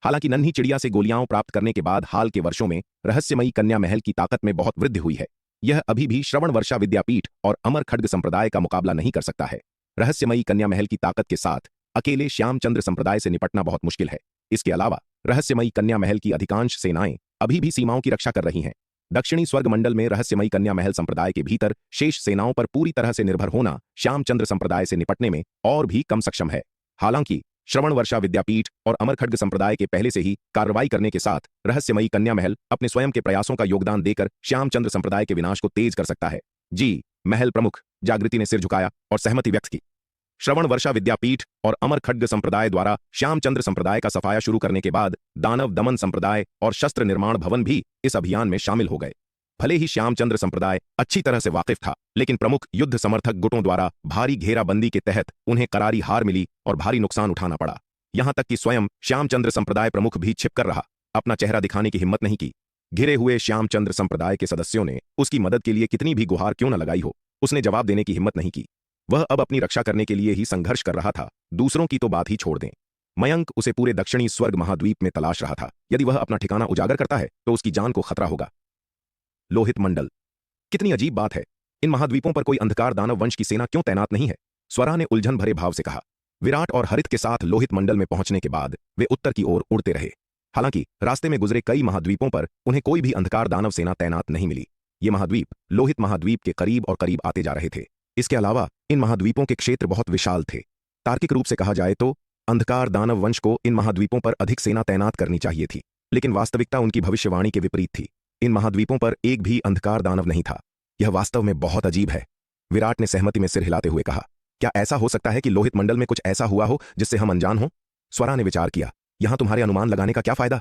हालांकि नन्ही चिड़िया से गोलियां प्राप्त करने के बाद हाल के वर्षों में रहस्यमयी कन्या महल की ताकत में बहुत वृद्धि हुई है। यह अभी भी श्रवण वर्षा विद्यापीठ और अमर खड्ग संप्रदाय का मुकाबला नहीं कर सकता है। रहस्यमयी कन्या महल की ताकत के साथ अकेले श्यामचंद्र संप्रदाय से निपटना बहुत मुश्किल है। इसके अलावा रहस्यमयी कन्या महल की अधिकांश सेनाएं अभी भी सीमाओं की रक्षा कर रही हैं। दक्षिणी स्वर्ग मंडल में रहस्यमयी कन्या महल संप्रदाय के भीतर शेष सेनाओं पर पूरी तरह से निर्भर होना श्यामचंद्र संप्रदाय से निपटने में और भी कम सक्षम है। हालांकि श्रवण वर्षा विद्यापीठ और अमर खड्ग संप्रदाय के पहले से ही कार्रवाई करने के साथ रहस्यमयी कन्या महल अपने स्वयं के प्रयासों का योगदान देकर श्यामचंद्र संप्रदाय के विनाश को तेज कर सकता है। जी, महल प्रमुख, जागृति ने सिर झुकाया और सहमति व्यक्त की। श्रवण वर्षा विद्यापीठ और अमर खड्ग संप्रदाय द्वारा श्यामचंद्र संप्रदाय का सफाया शुरू करने के बाद दानव दमन संप्रदाय और शस्त्र निर्माण भवन भी इस अभियान में शामिल हो गए। भले ही श्यामचंद्र संप्रदाय अच्छी तरह से वाकिफ था, लेकिन प्रमुख युद्ध समर्थक गुटों द्वारा भारी घेराबंदी के तहत उन्हें करारी हार मिली और भारी नुकसान उठाना पड़ा। यहां तक कि स्वयं श्यामचंद्र संप्रदाय प्रमुख भी छिपकर रहा, अपना चेहरा दिखाने की हिम्मत नहीं की। घिरे हुए श्यामचंद्र संप्रदाय के सदस्यों ने उसकी मदद के लिए कितनी भी गुहार क्यों न लगाई हो, उसने जवाब देने की हिम्मत नहीं की। वह अब अपनी रक्षा करने के लिए ही संघर्ष कर रहा था, दूसरों की तो बात ही छोड़ दें। मयंक उसे पूरे दक्षिणी स्वर्ग महाद्वीप में तलाश रहा था। यदि वह अपना ठिकाना उजागर करता है तो उसकी जान को खतरा होगा। लोहित मंडल। कितनी अजीब बात है, इन महाद्वीपों पर कोई अंधकार दानव वंश की सेना क्यों तैनात नहीं है? स्वरा ने उलझन भरे भाव से कहा। विराट और हरित के साथ लोहित मंडल में पहुंचने के बाद वे उत्तर की ओर उड़ते रहे। हालांकि रास्ते में गुजरे कई महाद्वीपों पर उन्हें कोई भी अंधकार दानव सेना तैनात नहीं मिली। ये महाद्वीप लोहित महाद्वीप के करीब और करीब आते जा रहे थे। इसके अलावा इन महाद्वीपों के क्षेत्र बहुत विशाल थे। तार्किक रूप से कहा जाए तो अंधकार दानव वंश को इन महाद्वीपों पर अधिक सेना तैनात करनी चाहिए थी, लेकिन वास्तविकता उनकी भविष्यवाणी के विपरीत थी। इन महाद्वीपों पर एक भी अंधकार दानव नहीं था। यह वास्तव में बहुत अजीब है। विराट ने सहमति में सिर हिलाते हुए कहा। क्या ऐसा हो सकता है कि लोहित मंडल में कुछ ऐसा हुआ हो जिससे हम अनजान हो? स्वरा ने विचार किया। यहां तुम्हारे अनुमान लगाने का क्या फायदा?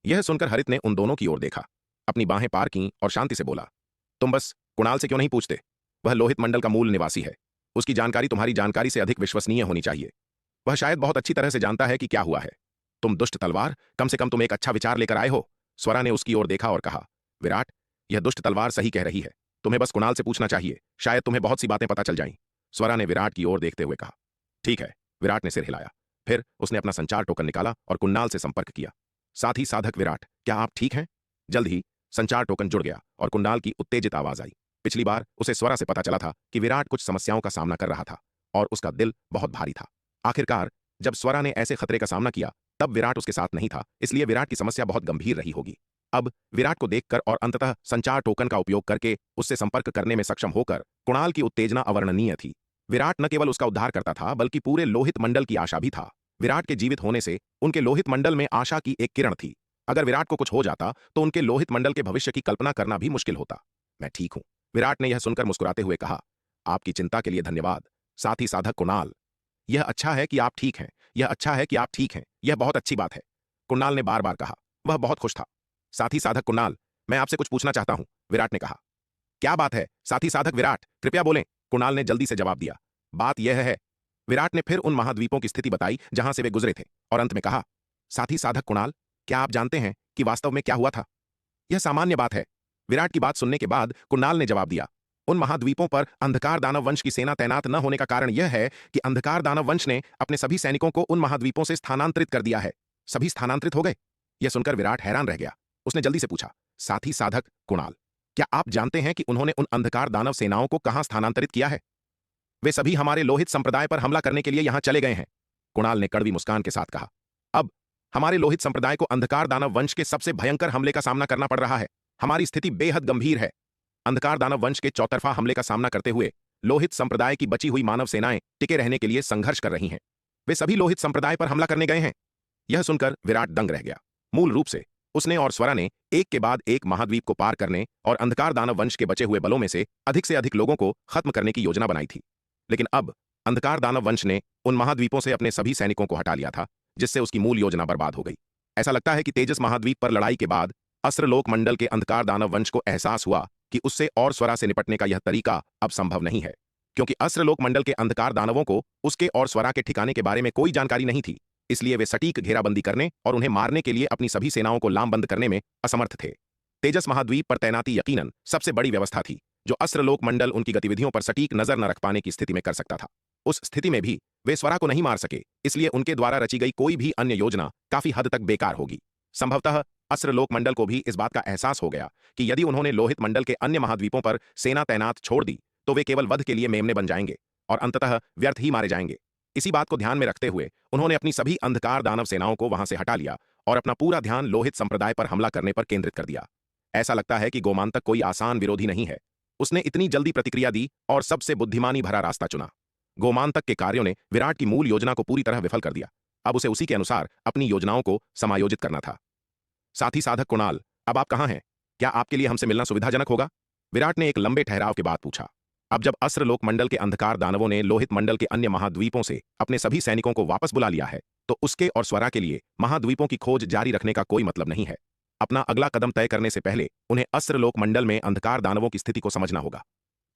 यह सुनकर हरित ने उन दोनों की ओर देखा, अपनी बाहें पार की और शांति से बोला, तुम बस कुणाल से क्यों नहीं पूछते? वह लोहित मंडल का मूल निवासी है। उसकी जानकारी तुम्हारी जानकारी से अधिक विश्वसनीय होनी चाहिए। वह शायद बहुत अच्छी तरह से जानता है कि क्या हुआ है। तुम दुष्ट तलवार, कम से कम तुम एक अच्छा विचार लेकर आए हो। स्वरा ने उसकी ओर देखा और कहा, विराट, यह दुष्ट तलवार सही कह रही है। तुम्हें बस कुणाल से पूछना चाहिए, शायद तुम्हें बहुत सी बातें पता चल जाएं। स्वरा ने विराट की ओर देखते हुए कहा। ठीक है। विराट ने सिर हिलाया। फिर उसने अपना संचार टोकन निकाला और कुणाल से संपर्क किया। साथी साधक विराट, क्या आप ठीक हैं? जल्द ही संचार टोकन जुड़ गया और कुणाल की उत्तेजित आवाज आई। पिछली बार उसे स्वरा से पता चला था कि विराट कुछ समस्याओं का सामना कर रहा था और उसका दिल बहुत भारी था। आखिरकार जब स्वरा ने ऐसे खतरे का सामना किया तब विराट उसके साथ नहीं था, इसलिए विराट की समस्या बहुत गंभीर रही होगी। अब विराट को देखकर और अंततः संचार टोकन का उपयोग करके उससे संपर्क करने में सक्षम होकर कुणाल की उत्तेजना अवर्णनीय थी। विराट न केवल उसका उद्धार करता था बल्कि पूरे लोहित मंडल की आशा भी था। विराट के जीवित होने से उनके लोहित मंडल में आशा की एक किरण थी। अगर विराट को कुछ हो जाता तो उनके लोहित मंडल के भविष्य की कल्पना करना भी मुश्किल होता। मैं ठीक हूं, विराट ने यह सुनकर मुस्कुराते हुए कहा। आपकी चिंता के लिए धन्यवाद, साथी साधक कुणाल। यह अच्छा है कि आप ठीक हैं, यह अच्छा है कि आप ठीक हैं, यह बहुत अच्छी बात है, कुणाल ने बार बार कहा। वह बहुत खुश था। साथी साधक कुणाल, मैं आपसे कुछ पूछना चाहता हूं, विराट ने कहा। क्या बात है साथी साधक विराट, कृपया बोलें, कुणाल ने जल्दी से जवाब दिया। बात यह है, विराट ने फिर उन महाद्वीपों की स्थिति बताई जहां से वे गुजरे थे और अंत में कहा, साथी साधक कुणाल, क्या आप जानते हैं कि वास्तव में क्या हुआ था? यह सामान्य बात है, विराट की बात सुनने के बाद कुणाल ने जवाब दिया। उन महाद्वीपों पर अंधकार दानव वंश की सेना तैनात न होने का कारण यह है कि अंधकार दानव वंश ने अपने सभी सैनिकों को उन महाद्वीपों से स्थानांतरित कर दिया है। सभी स्थानांतरित हो गए? यह सुनकर विराट हैरान रह गया। उसने जल्दी से पूछा, साथी साधक कुणाल, क्या आप जानते हैं कि उन्होंने उन अंधकार दानव सेनाओं को कहां स्थानांतरित किया है? वे सभी हमारे लोहित संप्रदाय पर हमला करने के लिए यहां चले गए हैं, कुणाल ने कड़वी मुस्कान के साथ कहा। अब हमारे लोहित संप्रदाय को अंधकार दानव वंश के सबसे भयंकर हमले का सामना करना पड़ रहा है। हमारी स्थिति बेहद गंभीर है। अंधकार दानव वंश के चौतरफा हमले का सामना करते हुए लोहित संप्रदाय की बची हुई मानव सेनाएं टिके रहने के लिए संघर्ष कर रही हैं। वे सभी लोहित संप्रदाय पर हमला करने गए हैं। यह सुनकर विराट दंग रह गया। मूल रूप से उसने और स्वरा ने एक के बाद एक महाद्वीप को पार करने और अंधकार दानव वंश के बचे हुए बलों में से अधिक लोगों को खत्म करने की योजना बनाई थी। लेकिन अब अंधकार दानव वंश ने उन महाद्वीपों से अपने सभी सैनिकों को हटा लिया था, जिससे उसकी मूल योजना बर्बाद हो गई। ऐसा लगता है कि तेजस महाद्वीप पर लड़ाई के बाद अस्त्रलोक मंडल के अंधकार दानव वंश को एहसास हुआ कि उससे और स्वरा से निपटने का यह तरीका अब संभव नहीं है, क्योंकि अस्त्रलोक मंडल के अंधकार दानवों को उसके और स्वरा के ठिकाने के बारे में कोई जानकारी नहीं थी। इसलिए वे सटीक घेराबंदी करने और उन्हें मारने के लिए अपनी सभी सेनाओं को लामबंद करने में असमर्थ थे। तेजस महाद्वीप पर तैनाती यकीनन सबसे बड़ी व्यवस्था थी जो अस्त्रलोक मंडल उनकी गतिविधियों पर सटीक नजर न रख पाने की स्थिति में कर सकता था। उस स्थिति में भी वे स्वरा को नहीं मार सके, इसलिए उनके द्वारा रची गई कोई भी अन्य योजना काफी हद तक बेकार होगी। संभवतः अस्त्रलोक मंडल को भी इस बात का एहसास हो गया कि यदि उन्होंने लोहित मंडल के अन्य महाद्वीपों पर सेना तैनात छोड़ दी तो वे केवल वध के लिए मेमने बन जाएंगे और अंततः व्यर्थ ही मारे जाएंगे। इसी बात को ध्यान में रखते हुए उन्होंने अपनी सभी अंधकार दानव सेनाओं को वहां से हटा लिया और अपना पूरा ध्यान लोहित संप्रदाय पर हमला करने पर केंद्रित कर दिया। ऐसा लगता है कि गोमांतक कोई आसान विरोधी नहीं है। उसने इतनी जल्दी प्रतिक्रिया दी और सबसे बुद्धिमानी भरा रास्ता चुना। गोमांतक के कार्यों ने विराट की मूल योजना को पूरी तरह विफल कर दिया। अब उसे उसी के अनुसार अपनी योजनाओं को समायोजित करना था। साथी साधक कुणाल, अब आप कहां हैं? क्या आपके लिए हमसे मिलना सुविधाजनक होगा? विराट ने एक लंबे ठहराव के बाद पूछा। अब जब अस्त्रलोक मंडल के अंधकार दानवों ने लोहित मंडल के अन्य महाद्वीपों से अपने सभी सैनिकों को वापस बुला लिया है तो उसके और स्वरा के लिए महाद्वीपों की खोज जारी रखने का कोई मतलब नहीं है। अपना अगला कदम तय करने से पहले उन्हें अस्त्रलोक मंडल में अंधकार दानवों की स्थिति को समझना होगा।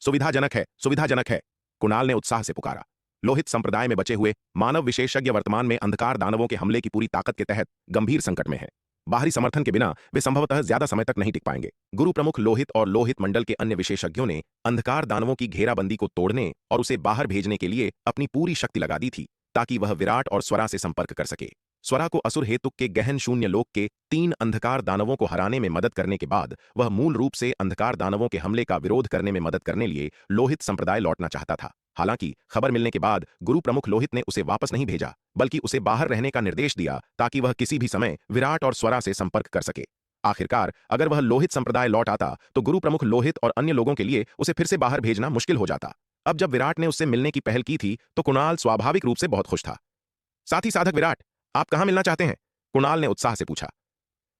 सुविधाजनक है, सुविधाजनक है, कुणाल ने उत्साह से पुकारा। लोहित संप्रदाय में बचे हुए मानव विशेषज्ञ वर्तमान में अंधकार दानवों के हमले की पूरी ताकत के तहत गंभीर संकट में है। बाहरी समर्थन के बिना वे संभवतः ज्यादा समय तक नहीं टिक पाएंगे। गुरु प्रमुख लोहित और लोहित मंडल के अन्य विशेषज्ञों ने अंधकार दानवों की घेराबंदी को तोड़ने और उसे बाहर भेजने के लिए अपनी पूरी शक्ति लगा दी थी ताकि वह विराट और स्वरा से संपर्क कर सके। स्वरा को असुर हेतुक के गहन शून्य लोक के 3 अंधकार दानवों को हराने में मदद करने के बाद वह मूल रूप से अंधकार दानवों के हमले का विरोध करने में मदद करने लिए लोहित संप्रदाय लौटना चाहता था। हालांकि खबर मिलने के बाद गुरु प्रमुख लोहित ने उसे वापस नहीं भेजा, बल्कि उसे बाहर रहने का निर्देश दिया ताकि वह किसी भी समय विराट और स्वरा से संपर्क कर सके। आखिरकार अगर वह लोहित संप्रदाय लौट आता तो गुरु प्रमुख लोहित और अन्य लोगों के लिए उसे फिर से बाहर भेजना मुश्किल हो जाता। अब जब विराट ने उससे मिलने की पहल की थी तो कुणाल स्वाभाविक रूप से बहुत खुश था। साथी साधक विराट, आप कहां मिलना चाहते हैं? कुणाल ने उत्साह से पूछा।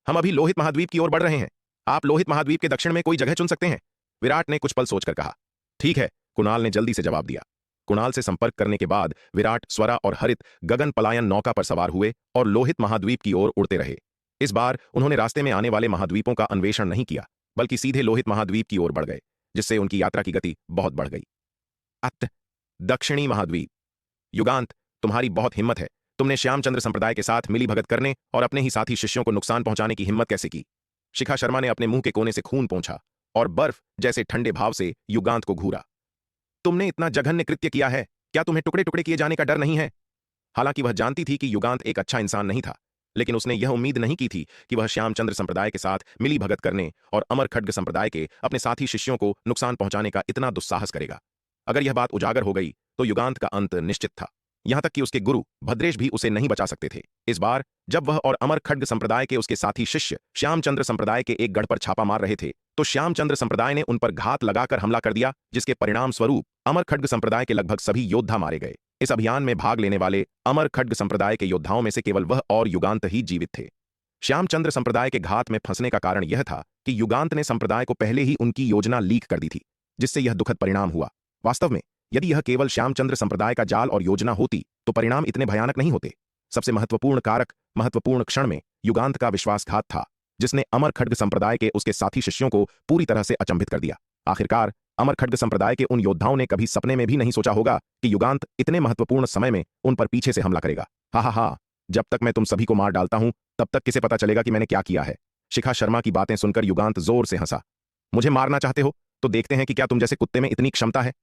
हम अभी लोहित महाद्वीप की ओर बढ़ रहे हैं। आप लोहित महाद्वीप के दक्षिण में कोई जगह चुन सकते हैं। विराट ने कुछ पल सोचकर कहा। ठीक है, कुणाल ने जल्दी से जवाब दिया। कुणाल से संपर्क करने के बाद विराट, स्वरा और हरित गगन पलायन नौका पर सवार हुए और लोहित महाद्वीप की ओर उड़ते रहे। इस बार उन्होंने रास्ते में आने वाले महाद्वीपों का अन्वेषण नहीं किया, बल्कि सीधे लोहित महाद्वीप की ओर बढ़ गए, जिससे उनकी यात्रा की गति बहुत बढ़ गई। दक्षिणी महाद्वीप। युगांत, तुम्हारी बहुत हिम्मत है। तुमने श्यामचंद्र संप्रदाय के साथ मिली भगत करने और अपने ही साथी शिष्यों को नुकसान पहुंचाने की हिम्मत कैसे की? शिखा शर्मा ने अपने मुंह के कोने से खून पोंछा और बर्फ जैसे ठंडे भाव से युगांत को घूरा। तुमने इतना जघन्य कृत्य किया है, क्या तुम्हें टुकड़े टुकड़े किए जाने का डर नहीं है? हालांकि वह जानती थी कि युगांत एक अच्छा इंसान नहीं था, लेकिन उसने यह उम्मीद नहीं की थी कि वह श्यामचंद्र संप्रदाय के साथ मिली भगत करने और अमर खड्ग संप्रदाय के अपने साथी शिष्यों को नुकसान पहुंचाने का इतना दुस्साहस करेगा। अगर यह बात उजागर हो गई तो युगांत का अंत निश्चित था। यहां तक कि उसके गुरु भद्रेश भी उसे नहीं बचा सकते थे। इस बार जब वह और अमर खड्ग संप्रदाय के उसके साथी शिष्य श्यामचंद्र संप्रदाय के एक गढ़ पर छापा मार रहे थे तो श्यामचंद्र संप्रदाय ने उन पर घात लगाकर हमला कर दिया, जिसके परिणाम स्वरूप अमर खड्ग संप्रदाय के लगभग सभी योद्धा मारे गए। इस अभियान में भाग लेने वाले अमर खड्ग संप्रदाय के योद्धाओं में से केवल वह और युगांत ही जीवित थे। श्यामचंद्र संप्रदाय के घात में फंसने का कारण यह था कि युगांत ने संप्रदाय को पहले ही उनकी योजना लीक कर दी थी, जिससे यह दुखद परिणाम हुआ। वास्तव में यदि यह केवल श्यामचंद्र संप्रदाय का जाल और योजना होती तो परिणाम इतने भयानक नहीं होते। सबसे महत्वपूर्ण कारक महत्वपूर्ण क्षण में युगांत का विश्वासघात था, जिसने अमर खड्ग संप्रदाय के उसके साथी शिष्यों को पूरी तरह से अचंभित कर दिया। आखिरकार अमर खड्ग संप्रदाय के उन योद्धाओं ने कभी सपने में भी नहीं सोचा होगा कि युगांत इतने महत्वपूर्ण समय में उन पर पीछे से हमला करेगा। हा, जब तक मैं तुम सभी को मार डालता हूं तब तक किसे पता चलेगा कि मैंने क्या किया है। शिखा शर्मा की बातें सुनकर युगांत जोर से हंसा। मुझे मारना चाहते हो तो देखते हैं कि क्या तुम जैसे कुत्ते में इतनी क्षमता है।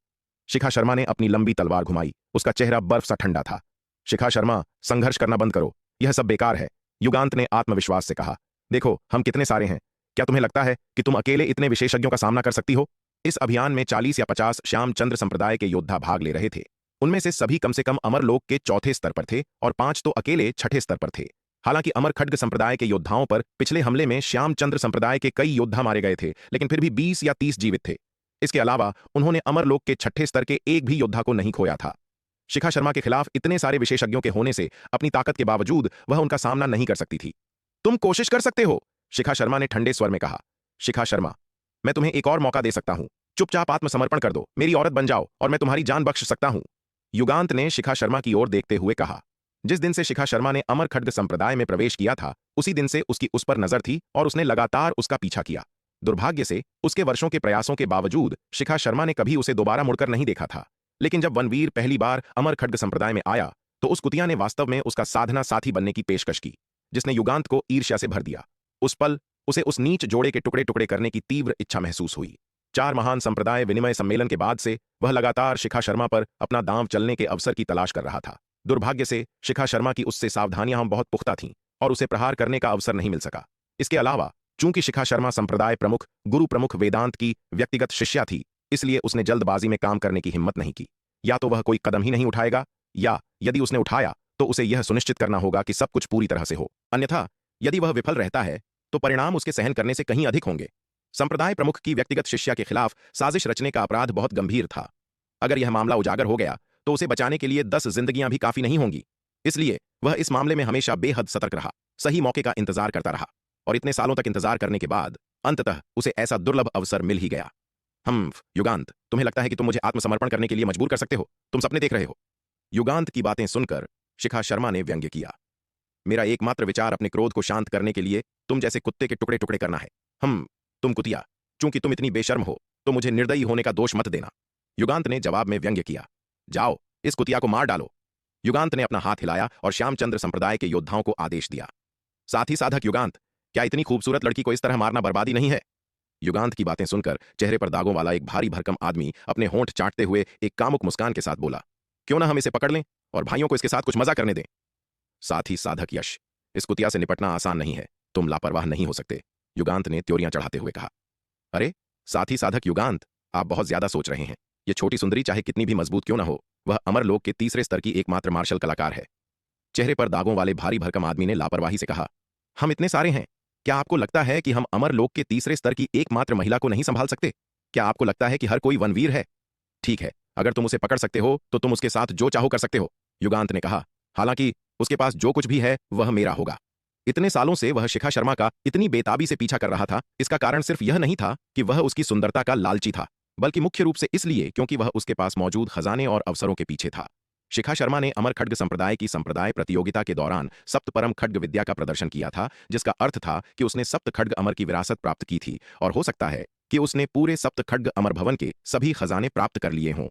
शिखा शर्मा ने अपनी लंबी तलवार घुमाई। उसका चेहरा बर्फ सा ठंडा था। शिखा शर्मा, संघर्ष करना बंद करो, यह सब बेकार है, युगांत ने आत्मविश्वास से कहा। देखो हम कितने सारे हैं, क्या तुम्हें लगता है कि तुम अकेले इतने विशेषज्ञों का सामना कर सकती हो? इस अभियान में 40 या 50 श्यामचंद्र संप्रदाय के योद्धा भाग ले रहे थे। उनमें से सभी कम से कम अमरलोक के चौथे स्तर पर थे और 5 तो अकेले छठे स्तर पर थे। हालांकि अमर खड्ग संप्रदाय के योद्धाओं पर पिछले हमले में श्यामचंद्र संप्रदाय के कई योद्धा मारे गए थे, लेकिन फिर भी 20 या 30 जीवित थे। इसके अलावा उन्होंने अमरलोक के छठे स्तर के एक भी योद्धा को नहीं खोया था। शिखा शर्मा के खिलाफ इतने सारे विशेषज्ञों के होने से अपनी ताकत के बावजूद वह उनका सामना नहीं कर सकती थी। तुम कोशिश कर सकते हो, शिखा शर्मा ने ठंडे स्वर में कहा। शिखा शर्मा, मैं तुम्हें एक और मौका दे सकता हूं। चुपचाप आत्मसमर्पण कर दो, मेरी औरत बन जाओ और मैं तुम्हारी जान बख्श सकता हूं, युगांत ने शिखा शर्मा की ओर देखते हुए कहा। जिस दिन से शिखा शर्मा ने अमर खड्ग संप्रदाय में प्रवेश किया था उसी दिन से उसकी उस पर नजर थी और उसने लगातार उसका पीछा किया। दुर्भाग्य से उसके वर्षों के प्रयासों के बावजूद शिखा शर्मा ने कभी उसे दोबारा मुड़कर नहीं देखा था। लेकिन जब वनवीर पहली बार अमर खड्ग संप्रदाय में आया तो उस कुतिया ने वास्तव में उसका साधना साथी बनने की पेशकश की, जिसने युगांत को ईर्ष्या से भर दिया। उस पल उसे उस नीच जोड़े के टुकड़े टुकड़े करने की तीव्र इच्छा महसूस हुई। 4 महान संप्रदाय विनिमय सम्मेलन के बाद से वह लगातार शिखा शर्मा पर अपना दांव चलने के अवसर की तलाश कर रहा था। दुर्भाग्य से शिखा शर्मा की उससे सावधानियां बहुत पुख्ता थीं और उसे प्रहार करने का अवसर नहीं मिल सका। इसके अलावा चूंकि शिखा शर्मा संप्रदाय प्रमुख गुरु प्रमुख वेदांत की व्यक्तिगत शिष्या थी, इसलिए उसने जल्दबाजी में काम करने की हिम्मत नहीं की। या तो वह कोई कदम ही नहीं उठाएगा, या यदि उसने उठाया तो उसे यह सुनिश्चित करना होगा कि सब कुछ पूरी तरह से हो। अन्यथा यदि वह विफल रहता है तो परिणाम उसके सहन करने से कहीं अधिक होंगे। संप्रदाय प्रमुख की व्यक्तिगत शिष्या के खिलाफ साजिश रचने का अपराध बहुत गंभीर था। अगर यह मामला उजागर हो गया तो उसे बचाने के लिए 10 जिंदगियां भी काफी नहीं होंगी। इसलिए वह इस मामले में हमेशा बेहद सतर्क रहा, सही मौके का इंतजार करता रहा और इतने सालों तक इंतजार करने के बाद अंततः उसे ऐसा दुर्लभ अवसर मिल ही गया। युगांत, तुम्हें लगता है कि तुम मुझे आत्मसमर्पण करने के लिए मजबूर कर सकते हो? तुम सपने देख रहे हो। युगांत की बातें सुनकर शिखा शर्मा ने व्यंग्य किया। मेरा एकमात्र विचार अपने क्रोध को शांत करने के लिए तुम जैसे कुत्ते के टुकड़े टुकड़े करना है। तुम कुतिया, चूंकि तुम इतनी बेशर्म हो तो मुझे निर्दयी होने का दोष मत देना, युगांत ने जवाब में व्यंग्य किया। जाओ, इस कुतिया को मार डालो। युगांत ने अपना हाथ हिलाया और श्यामचंद्र संप्रदाय के योद्धाओं को आदेश दिया। साथी साधक युगांत, क्या इतनी खूबसूरत लड़की को इस तरह मारना बर्बादी नहीं है? युगांत की बातें सुनकर चेहरे पर दागों वाला एक भारी भरकम आदमी अपने होंठ चाटते हुए एक कामुक मुस्कान के साथ बोला। क्यों ना हम इसे पकड़ लें और भाइयों को इसके साथ कुछ मजा करने दें। साथी साधक यश, इस कुतिया से निपटना आसान नहीं है, तुम लापरवाह नहीं हो सकते, युगांत ने त्योरियां चढ़ाते हुए कहा। अरे साथी साधक युगांत, आप बहुत ज्यादा सोच रहे हैं। ये छोटी सुंदरी चाहे कितनी भी मजबूत क्यों ना हो, वह अमरलोक के तीसरे स्तर की एकमात्र मार्शल कलाकार है। चेहरे पर दागों वाले भारी भरकम आदमी ने लापरवाही से कहा। हम इतने सारे हैं, क्या आपको लगता है कि हम अमरलोक के तीसरे स्तर की एकमात्र महिला को नहीं संभाल सकते? क्या आपको लगता है कि हर कोई वनवीर है? ठीक है, अगर तुम उसे पकड़ सकते हो तो तुम उसके साथ जो चाहो कर सकते हो, युगांत ने कहा। हालांकि उसके पास जो कुछ भी है वह मेरा होगा। इतने सालों से वह शिखा शर्मा का इतनी बेताबी से पीछा कर रहा था, इसका कारण सिर्फ यह नहीं था कि वह उसकी सुंदरता का लालची था, बल्कि मुख्य रूप से इसलिए क्योंकि वह उसके पास मौजूद खजाने और अवसरों के पीछे था। शिखा शर्मा ने अमर खड्ग संप्रदाय की संप्रदाय प्रतियोगिता के दौरान सप्तपरम खड्ग विद्या का प्रदर्शन किया था, जिसका अर्थ था कि उसने सप्त खड्ग अमर की विरासत प्राप्त की थी, और हो सकता है कि उसने पूरे सप्त खड्ग अमर भवन के सभी खजाने प्राप्त कर लिए हों।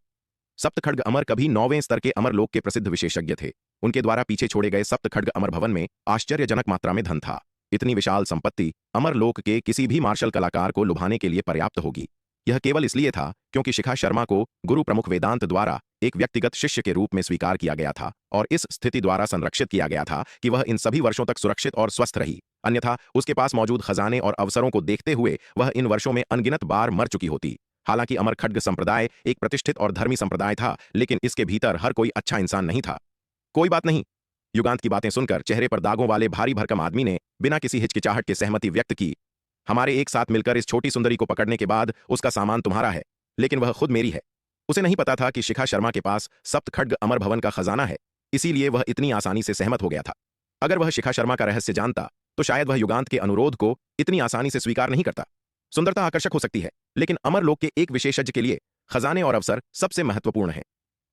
सप्त खड्ग अमर कभी 9वें स्तर के अमरलोक के प्रसिद्ध विशेषज्ञ थे। उनके द्वारा पीछे छोड़े गए सप्त खड्ग अमर भवन में आश्चर्यजनक मात्रा में धन था। इतनी विशाल संपत्ति अमरलोक के किसी भी मार्शल कलाकार को लुभाने के लिए पर्याप्त होगी। यह केवल इसलिए था क्योंकि शिखा शर्मा को गुरु प्रमुख वेदांत द्वारा एक व्यक्तिगत शिष्य के रूप में स्वीकार किया गया था, और इस स्थिति द्वारा संरक्षित किया गया था कि वह इन सभी वर्षों तक सुरक्षित और स्वस्थ रही। अन्यथा उसके पास मौजूद खजाने और अवसरों को देखते हुए वह इन वर्षों में अनगिनत बार मर चुकी होती। हालांकि अमर खड्ग संप्रदाय एक प्रतिष्ठित और धर्मी संप्रदाय था, लेकिन इसके भीतर हर कोई अच्छा इंसान नहीं था। कोई बात नहीं, युगांत की बातें सुनकर चेहरे पर दागों वाले भारी भरकम आदमी ने बिना किसी हिचकिचाहट के सहमति व्यक्त की। हमारे एक साथ मिलकर इस छोटी सुंदरी को पकड़ने के बाद उसका सामान तुम्हारा है, लेकिन वह खुद मेरी है। उसे नहीं पता था कि शिखा शर्मा के पास सप्त खड्ग अमर भवन का खजाना है, इसीलिए वह इतनी आसानी से सहमत हो गया था। अगर वह शिखा शर्मा का रहस्य जानता तो शायद वह युगांत के अनुरोध को इतनी आसानी से स्वीकार नहीं करता। सुंदरता आकर्षक हो सकती है, लेकिन अमरलोक के एक विशेषज्ञ के लिए खजाने और अवसर सबसे महत्वपूर्ण हैं।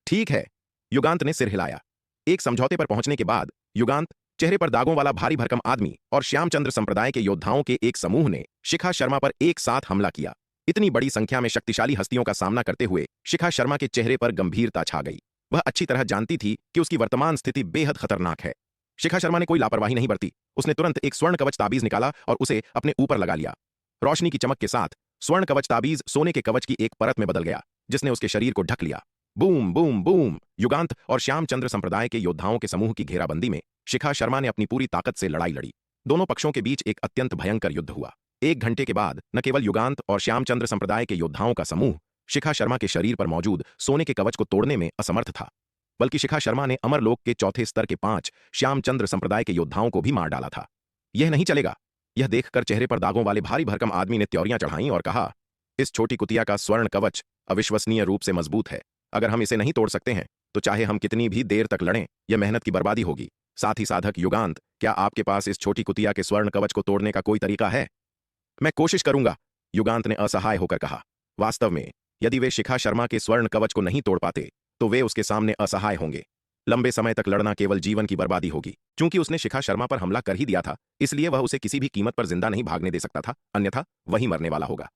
ठीक है, युगांत ने सिर हिलाया। एक समझौते पर पहुंचने के बाद युगांत, चेहरे पर दागों वाला भारी भरकम आदमी और श्यामचंद्र संप्रदाय के योद्धाओं के एक समूह ने शिखा शर्मा पर एक साथ हमला किया। इतनी बड़ी संख्या में शक्तिशाली हस्तियों का सामना करते हुए शिखा शर्मा के चेहरे पर गंभीरता छा गई। वह अच्छी तरह जानती थी कि उसकी वर्तमान स्थिति बेहद खतरनाक है। शिखा शर्मा ने कोई लापरवाही नहीं बरती। उसने तुरंत एक स्वर्ण कवच ताबीज निकाला और उसे अपने ऊपर लगा लिया। रोशनी की चमक के साथ स्वर्ण कवच ताबीज सोने के कवच की एक परत में बदल गया, जिसने उसके शरीर को ढक लिया। बूम बूम बूम, युगांत और श्यामचंद्र संप्रदाय के योद्धाओं के समूह की घेराबंदी में शिखा शर्मा ने अपनी पूरी ताकत से लड़ाई लड़ी। दोनों पक्षों के बीच एक अत्यंत भयंकर युद्ध हुआ। 1 घंटे के बाद न केवल युगांत और श्यामचंद्र संप्रदाय के योद्धाओं का समूह शिखा शर्मा के शरीर पर मौजूद सोने के कवच को तोड़ने में असमर्थ था, बल्कि शिखा शर्मा ने अमरलोक के चौथे स्तर के 5 श्यामचंद्र संप्रदाय के योद्धाओं को भी मार डाला था। यह नहीं चलेगा। यह देखकर चेहरे पर दागों वाले भारी भरकम आदमी ने त्योरियां चढ़ाई और कहा, इस छोटी कुतिया का स्वर्ण कवच अविश्वसनीय रूप से मजबूत है। अगर हम इसे नहीं तोड़ सकते हैं तो चाहे हम कितनी भी देर तक लड़ें, यह मेहनत की बर्बादी होगी। साथ ही साधक युगांत, क्या आपके पास इस छोटी कुतिया के स्वर्ण कवच को तोड़ने का कोई तरीका है? मैं कोशिश करूंगा, युगांत ने असहाय होकर कहा। वास्तव में यदि वे शिखा शर्मा के स्वर्ण कवच को नहीं तोड़ पाते तो वे उसके सामने असहाय होंगे। लंबे समय तक लड़ना केवल जीवन की बर्बादी होगी। चूंकि उसने शिखा शर्मा पर हमला कर ही दिया था, इसलिए वह उसे किसी भी कीमत पर जिंदा नहीं भागने दे सकता था, अन्यथा वही मरने वाला होगा।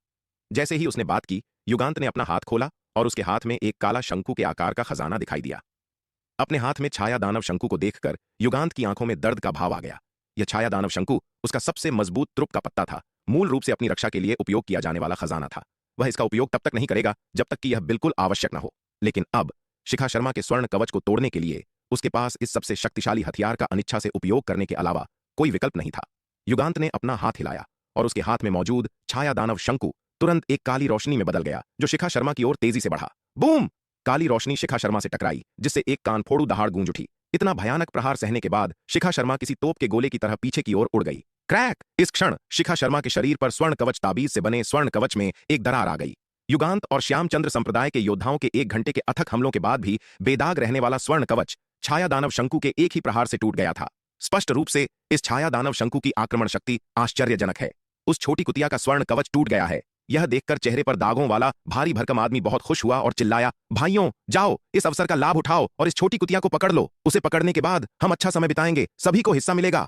जैसे ही उसने बात की, युगांत ने अपना हाथ खोला और उसके हाथ में एक काला शंकु के आकार का खजाना दिखाई दिया। अपने हाथ में छाया दानव शंकु को देखकर युगांत की आंखों में दर्द का भाव आ गया। यह छाया दानव शंकु उसका सबसे मजबूत त्रुप का पत्ता था, मूल रूप से अपनी रक्षा के लिए उपयोग किया जाने वाला खजाना था। वह इसका उपयोग तब तक नहीं करेगा जब तक कि यह बिल्कुल आवश्यक न हो। लेकिन अब शिखा शर्मा के स्वर्ण कवच को तोड़ने के लिए उसके पास इस सबसे शक्तिशाली हथियार का अनिच्छा से उपयोग करने के अलावा कोई विकल्प नहीं था। युगांत ने अपना हाथ हिलाया और उसके हाथ में मौजूद छाया दानव शंकु तुरंत एक काली रोशनी में बदल गया, जो शिखा शर्मा की ओर तेजी से बढ़ा। बूम! काली रोशनी शिखा शर्मा से टकराई, जिससे एक कानफोड़ू दहाड़ गूंज उठी। इतना भयानक प्रहार सहने के बाद शिखा शर्मा किसी तोप के गोले की तरह पीछे की ओर उड़ गई। क्रैक! इस क्षण शिखा शर्मा के शरीर पर स्वर्ण कवच ताबीज से बने स्वर्ण कवच में एक दरार आ गई। युगांत और श्यामचंद्र संप्रदाय के योद्धाओं के 1 घंटे के अथक हमलों के बाद भी बेदाग रहने वाला स्वर्ण कवच छाया दानव शंकु के एक ही प्रहार से टूट गया था। स्पष्ट रूप से इस छाया दानव शंकु की आक्रमण शक्ति आश्चर्यजनक है। उस छोटी कुतिया का स्वर्ण कवच टूट गया है। यह देखकर चेहरे पर दागों वाला भारी भरकम आदमी बहुत खुश हुआ और चिल्लाया, भाइयों, जाओ, इस अवसर का लाभ उठाओ और इस छोटी कुतिया को पकड़ लो। उसे पकड़ने के बाद हम अच्छा समय बिताएंगे, सभी को हिस्सा मिलेगा।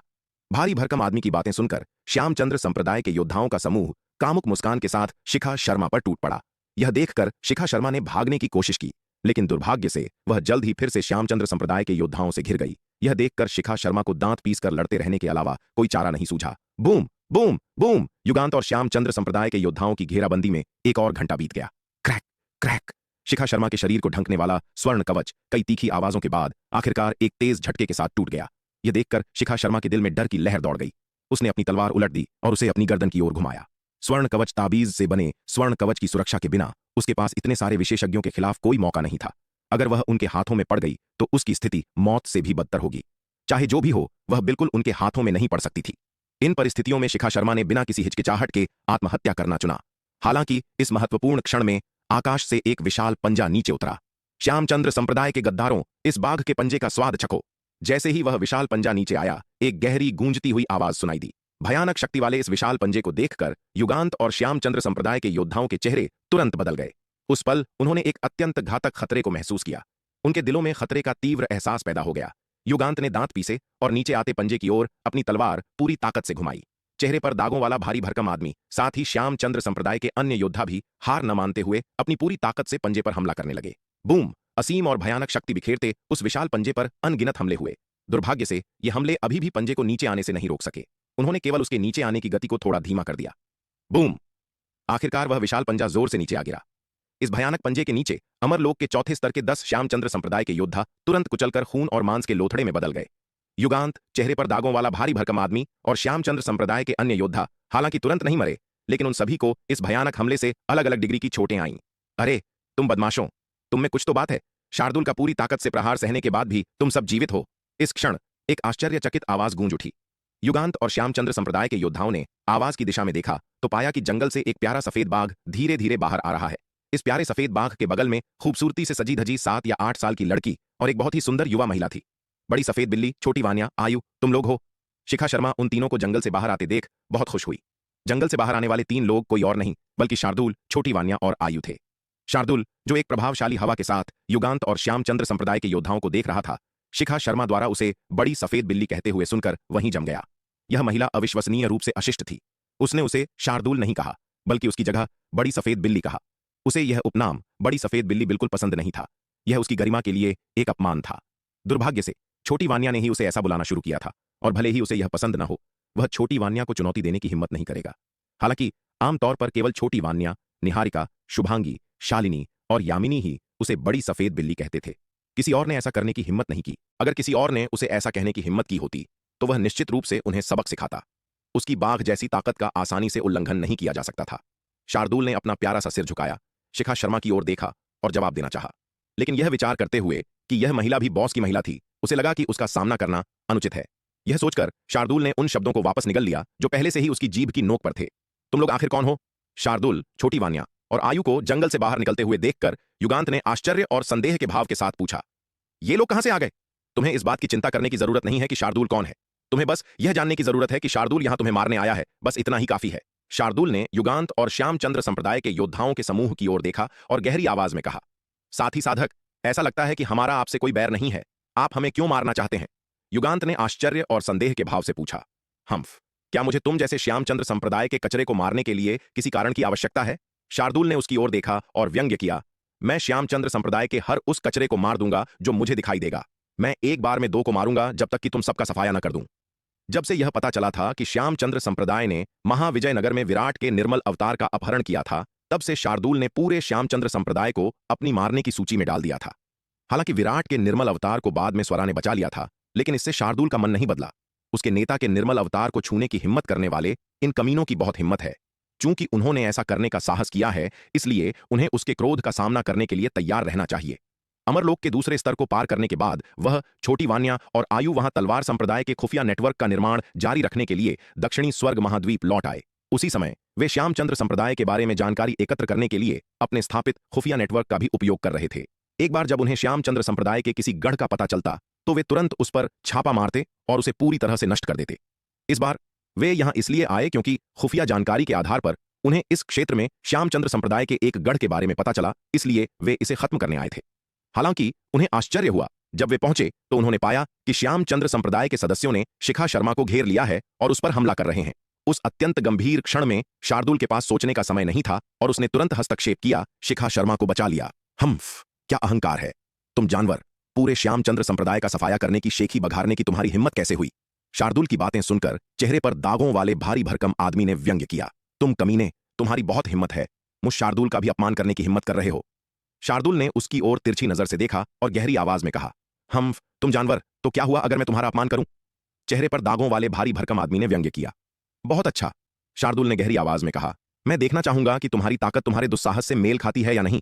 भारी भरकम आदमी की बातें सुनकर श्यामचंद्र संप्रदाय के योद्धाओं का समूह कामुक मुस्कान के साथ शिखा शर्मा पर टूट पड़ा। यह देखकर शिखा शर्मा ने भागने की कोशिश की, लेकिन दुर्भाग्य से वह जल्द ही फिर से श्यामचंद्र संप्रदाय के योद्धाओं से घिर गई। यह देखकर शिखा शर्मा को दांत पीसकर लड़ते रहने के अलावा कोई चारा नहीं सूझा। Boom boom boom! युगांत और श्यामचंद्र संप्रदाय के योद्धाओं की घेराबंदी में एक और घंटा बीत गया। Crack crack! शिखा शर्मा के शरीर को ढंकने वाला स्वर्ण कवच कई तीखी आवाजों के बाद आखिरकार एक तेज झटके के साथ टूट गया। यह देखकर शिखा शर्मा के दिल में डर की लहर दौड़ गई। उसने अपनी तलवार उलट दी और उसे अपनी गर्दन की ओर घुमाया। स्वर्ण कवच ताबीज से बने स्वर्ण कवच की सुरक्षा के बिना उसके पास इतने सारे विशेषज्ञों के खिलाफ कोई मौका नहीं था। अगर वह उनके हाथों में पड़ गई तो उसकी स्थिति मौत से भी बदतर होगी। चाहे जो भी हो, वह बिल्कुल उनके हाथों में नहीं पड़ सकती थी। इन परिस्थितियों में शिखा शर्मा ने बिना किसी हिचकिचाहट के आत्महत्या करना चुना। हालांकि इस महत्वपूर्ण क्षण में आकाश से एक विशाल पंजा नीचे उतरा। श्यामचंद्र संप्रदाय के गद्दारों, इस बाघ के पंजे का स्वाद चखो। जैसे ही वह विशाल पंजा नीचे आया, एक गहरी गूंजती हुई आवाज सुनाई दी। भयानक शक्ति वाले इस विशाल पंजे को देखकर युगांत और श्यामचंद्र संप्रदाय के योद्धाओं के चेहरे तुरंत बदल गए। उस पल उन्होंने एक अत्यंत घातक खतरे को महसूस किया। उनके दिलों में खतरे का तीव्र एहसास पैदा हो गया। युगांत ने दांत पीसे और नीचे आते पंजे की ओर अपनी तलवार पूरी ताकत से घुमाई। चेहरे पर दागों वाला भारी भरकम आदमी, साथ ही श्यामचंद्र संप्रदाय के अन्य योद्धा भी हार न मानते हुए अपनी पूरी ताकत से पंजे पर हमला करने लगे। बूम! असीम और भयानक शक्ति बिखेरते उस विशाल पंजे पर अनगिनत हमले हुए। दुर्भाग्य से ये हमले अभी भी पंजे को नीचे आने से नहीं रोक सके। उन्होंने केवल उसके नीचे आने की गति को थोड़ा धीमा कर दिया। बूम! आखिरकार वह विशाल पंजा जोर से नीचे आ गिरा। इस भयानक पंजे के नीचे अमरलोक के चौथे स्तर के 10 श्यामचंद्र संप्रदाय के योद्धा तुरंत कुचलकर खून और मांस के लोथड़े में बदल गए। युगांत, चेहरे पर दागों वाला भारी भरकम आदमी और श्यामचंद्र संप्रदाय के अन्य योद्धा हालांकि तुरंत नहीं मरे, लेकिन उन सभी को इस भयानक हमले से अलग अलग डिग्री की चोटें आईं। अरे तुम बदमाशों, तुम में कुछ तो बात है। शार्दुल का पूरी ताकत से प्रहार सहने के बाद भी तुम सब जीवित हो। इस क्षण एक आश्चर्यचकित आवाज गूंज उठी। युगांत और श्यामचंद्र संप्रदाय के योद्धाओं ने आवाज की दिशा में देखा तो पाया कि जंगल से एक प्यारा सफेद बाघ धीरे धीरे बाहर आ रहा है। इस प्यारे सफेद बाघ के बगल में खूबसूरती से सजी धजी 7 या 8 साल की लड़की और एक बहुत ही सुंदर युवा महिला थी। बड़ी सफेद बिल्ली, छोटी वानिया, आयु, तुम लोग हो। शिखा शर्मा उन तीनों को जंगल से बाहर आते देख बहुत खुश हुई। जंगल से बाहर आने वाले 3 लोग कोई और नहीं बल्कि शार्दुल, छोटी वानिया और आयु थे। शार्दुल, जो एक प्रभावशाली हवा के साथ युगांत और श्यामचंद्र संप्रदाय के योद्धाओं को देख रहा था, शिखा शर्मा द्वारा उसे बड़ी सफेद बिल्ली कहते हुए सुनकर वहीं जम गया। यह महिला अविश्वसनीय रूप से अशिष्ट थी। उसने उसे शार्दुल नहीं कहा बल्कि उसकी जगह बड़ी सफेद बिल्ली कहा। उसे यह उपनाम बड़ी सफेद बिल्ली बिल्कुल पसंद नहीं था। यह उसकी गरिमा के लिए एक अपमान था। दुर्भाग्य से छोटी वानिया ने ही उसे ऐसा बुलाना शुरू किया था, और भले ही उसे यह पसंद न हो, वह छोटी वानिया को चुनौती देने की हिम्मत नहीं करेगा। हालांकि आमतौर पर केवल छोटी वानिया, निहारिका, शुभांगी, शालिनी और यामिनी ही उसे बड़ी सफेद बिल्ली कहते थे। किसी और ने ऐसा करने की हिम्मत नहीं की। अगर किसी और ने उसे ऐसा कहने की हिम्मत की होती तो वह निश्चित रूप से उन्हें सबक सिखाता। उसकी बाघ जैसी ताकत का आसानी से उल्लंघन नहीं किया जा सकता था। शार्दुल ने अपना प्यारा सा सिर झुकाया, शिखा शर्मा की ओर देखा और जवाब देना चाहा, लेकिन यह विचार करते हुए कि यह महिला भी बॉस की महिला थी, उसे लगा कि उसका सामना करना अनुचित है। यह सोचकर शार्दुल ने उन शब्दों को वापस निगल लिया जो पहले से ही उसकी जीभ की नोक पर थे। तुम लोग आखिर कौन हो? शार्दुल, छोटी वानिया और आयु को जंगल से बाहर निकलते हुए देखकर युगांत ने आश्चर्य और संदेह के भाव के साथ पूछा, ये लोग कहां से आ गए? तुम्हें इस बात की चिंता करने की जरूरत नहीं है कि शार्दुल कौन है। तुम्हें बस यह जानने की जरूरत है कि शार्दुल यहां तुम्हें मारने आया है, बस इतना ही काफी है। शार्दुल ने युगांत और श्यामचंद्र संप्रदाय के योद्धाओं के समूह की ओर देखा और गहरी आवाज में कहा, साथी साधक, ऐसा लगता है कि हमारा आपसे कोई बैर नहीं है। आप हमें क्यों मारना चाहते हैं? युगांत ने आश्चर्य और संदेह के भाव से पूछा। हम्फ, क्या मुझे तुम जैसे श्यामचंद्र संप्रदाय के कचरे को मारने के लिए किसी कारण की आवश्यकता है? शार्दुल ने उसकी ओर देखा और व्यंग्य किया, मैं श्यामचंद्र संप्रदाय के हर उस कचरे को मार दूंगा जो मुझे दिखाई देगा। मैं एक बार में 2 को मारूंगा जब तक कि तुम सबका सफाया न कर दूं। जब से यह पता चला था कि श्यामचंद्र संप्रदाय ने महाविजयनगर में विराट के निर्मल अवतार का अपहरण किया था, तब से शार्दुल ने पूरे श्यामचंद्र संप्रदाय को अपनी मारने की सूची में डाल दिया था। हालांकि विराट के निर्मल अवतार को बाद में स्वरा ने बचा लिया था, लेकिन इससे शार्दुल का मन नहीं बदला। उसके नेता के निर्मल अवतार को छूने की हिम्मत करने वाले इन कमीनों की बहुत हिम्मत है। चूंकि उन्होंने ऐसा करने का साहस किया है, इसलिए उन्हें उसके क्रोध का सामना करने के लिए तैयार रहना चाहिए। अमरलोक के दूसरे स्तर को पार करने के बाद वह, छोटी वानिया और आयु वहां तलवार संप्रदाय के खुफिया नेटवर्क का निर्माण जारी रखने के लिए दक्षिणी स्वर्ग महाद्वीप लौट आए। उसी समय वे श्यामचंद्र संप्रदाय के बारे में जानकारी एकत्र करने के लिए अपने स्थापित खुफिया नेटवर्क का भी उपयोग कर रहे थे। एक बार जब उन्हें श्यामचंद्र संप्रदाय के किसी गढ़ का पता चलता तो वे तुरंत उस पर छापा मारते और उसे पूरी तरह से नष्ट कर देते। इस बार वे यहां इसलिए आए क्योंकि खुफिया जानकारी के आधार पर उन्हें इस क्षेत्र में श्यामचंद्र संप्रदाय के एक गढ़ के बारे में पता चला, इसलिए वे इसे खत्म करने आए थे। हालांकि उन्हें आश्चर्य हुआ जब वे पहुंचे तो उन्होंने पाया कि श्यामचंद्र संप्रदाय के सदस्यों ने शिखा शर्मा को घेर लिया है और उस पर हमला कर रहे हैं। उस अत्यंत गंभीर क्षण में शार्दुल के पास सोचने का समय नहीं था और उसने तुरंत हस्तक्षेप किया, शिखा शर्मा को बचा लिया। हम्फ, क्या अहंकार है तुम जानवर! पूरे श्यामचंद्र संप्रदाय का सफाया करने की शेखी बघारने की तुम्हारी हिम्मत कैसे हुई? शार्दुल की बातें सुनकर चेहरे पर दागों वाले भारी भरकम आदमी ने व्यंग्य किया, तुम कमीने, तुम्हारी बहुत हिम्मत है, मुझ शार्दुल का भी अपमान करने की हिम्मत कर रहे हो। शार्दुल ने उसकी ओर तिरछी नजर से देखा और गहरी आवाज में कहा, हम्फ, तुम जानवर, तो क्या हुआ अगर मैं तुम्हारा अपमान करूं? चेहरे पर दागों वाले भारी भरकम आदमी ने व्यंग्य किया। बहुत अच्छा, शार्दुल ने गहरी आवाज में कहा। मैं देखना चाहूंगा कि तुम्हारी ताकत तुम्हारे दुस्साहस से मेल खाती है या नहीं।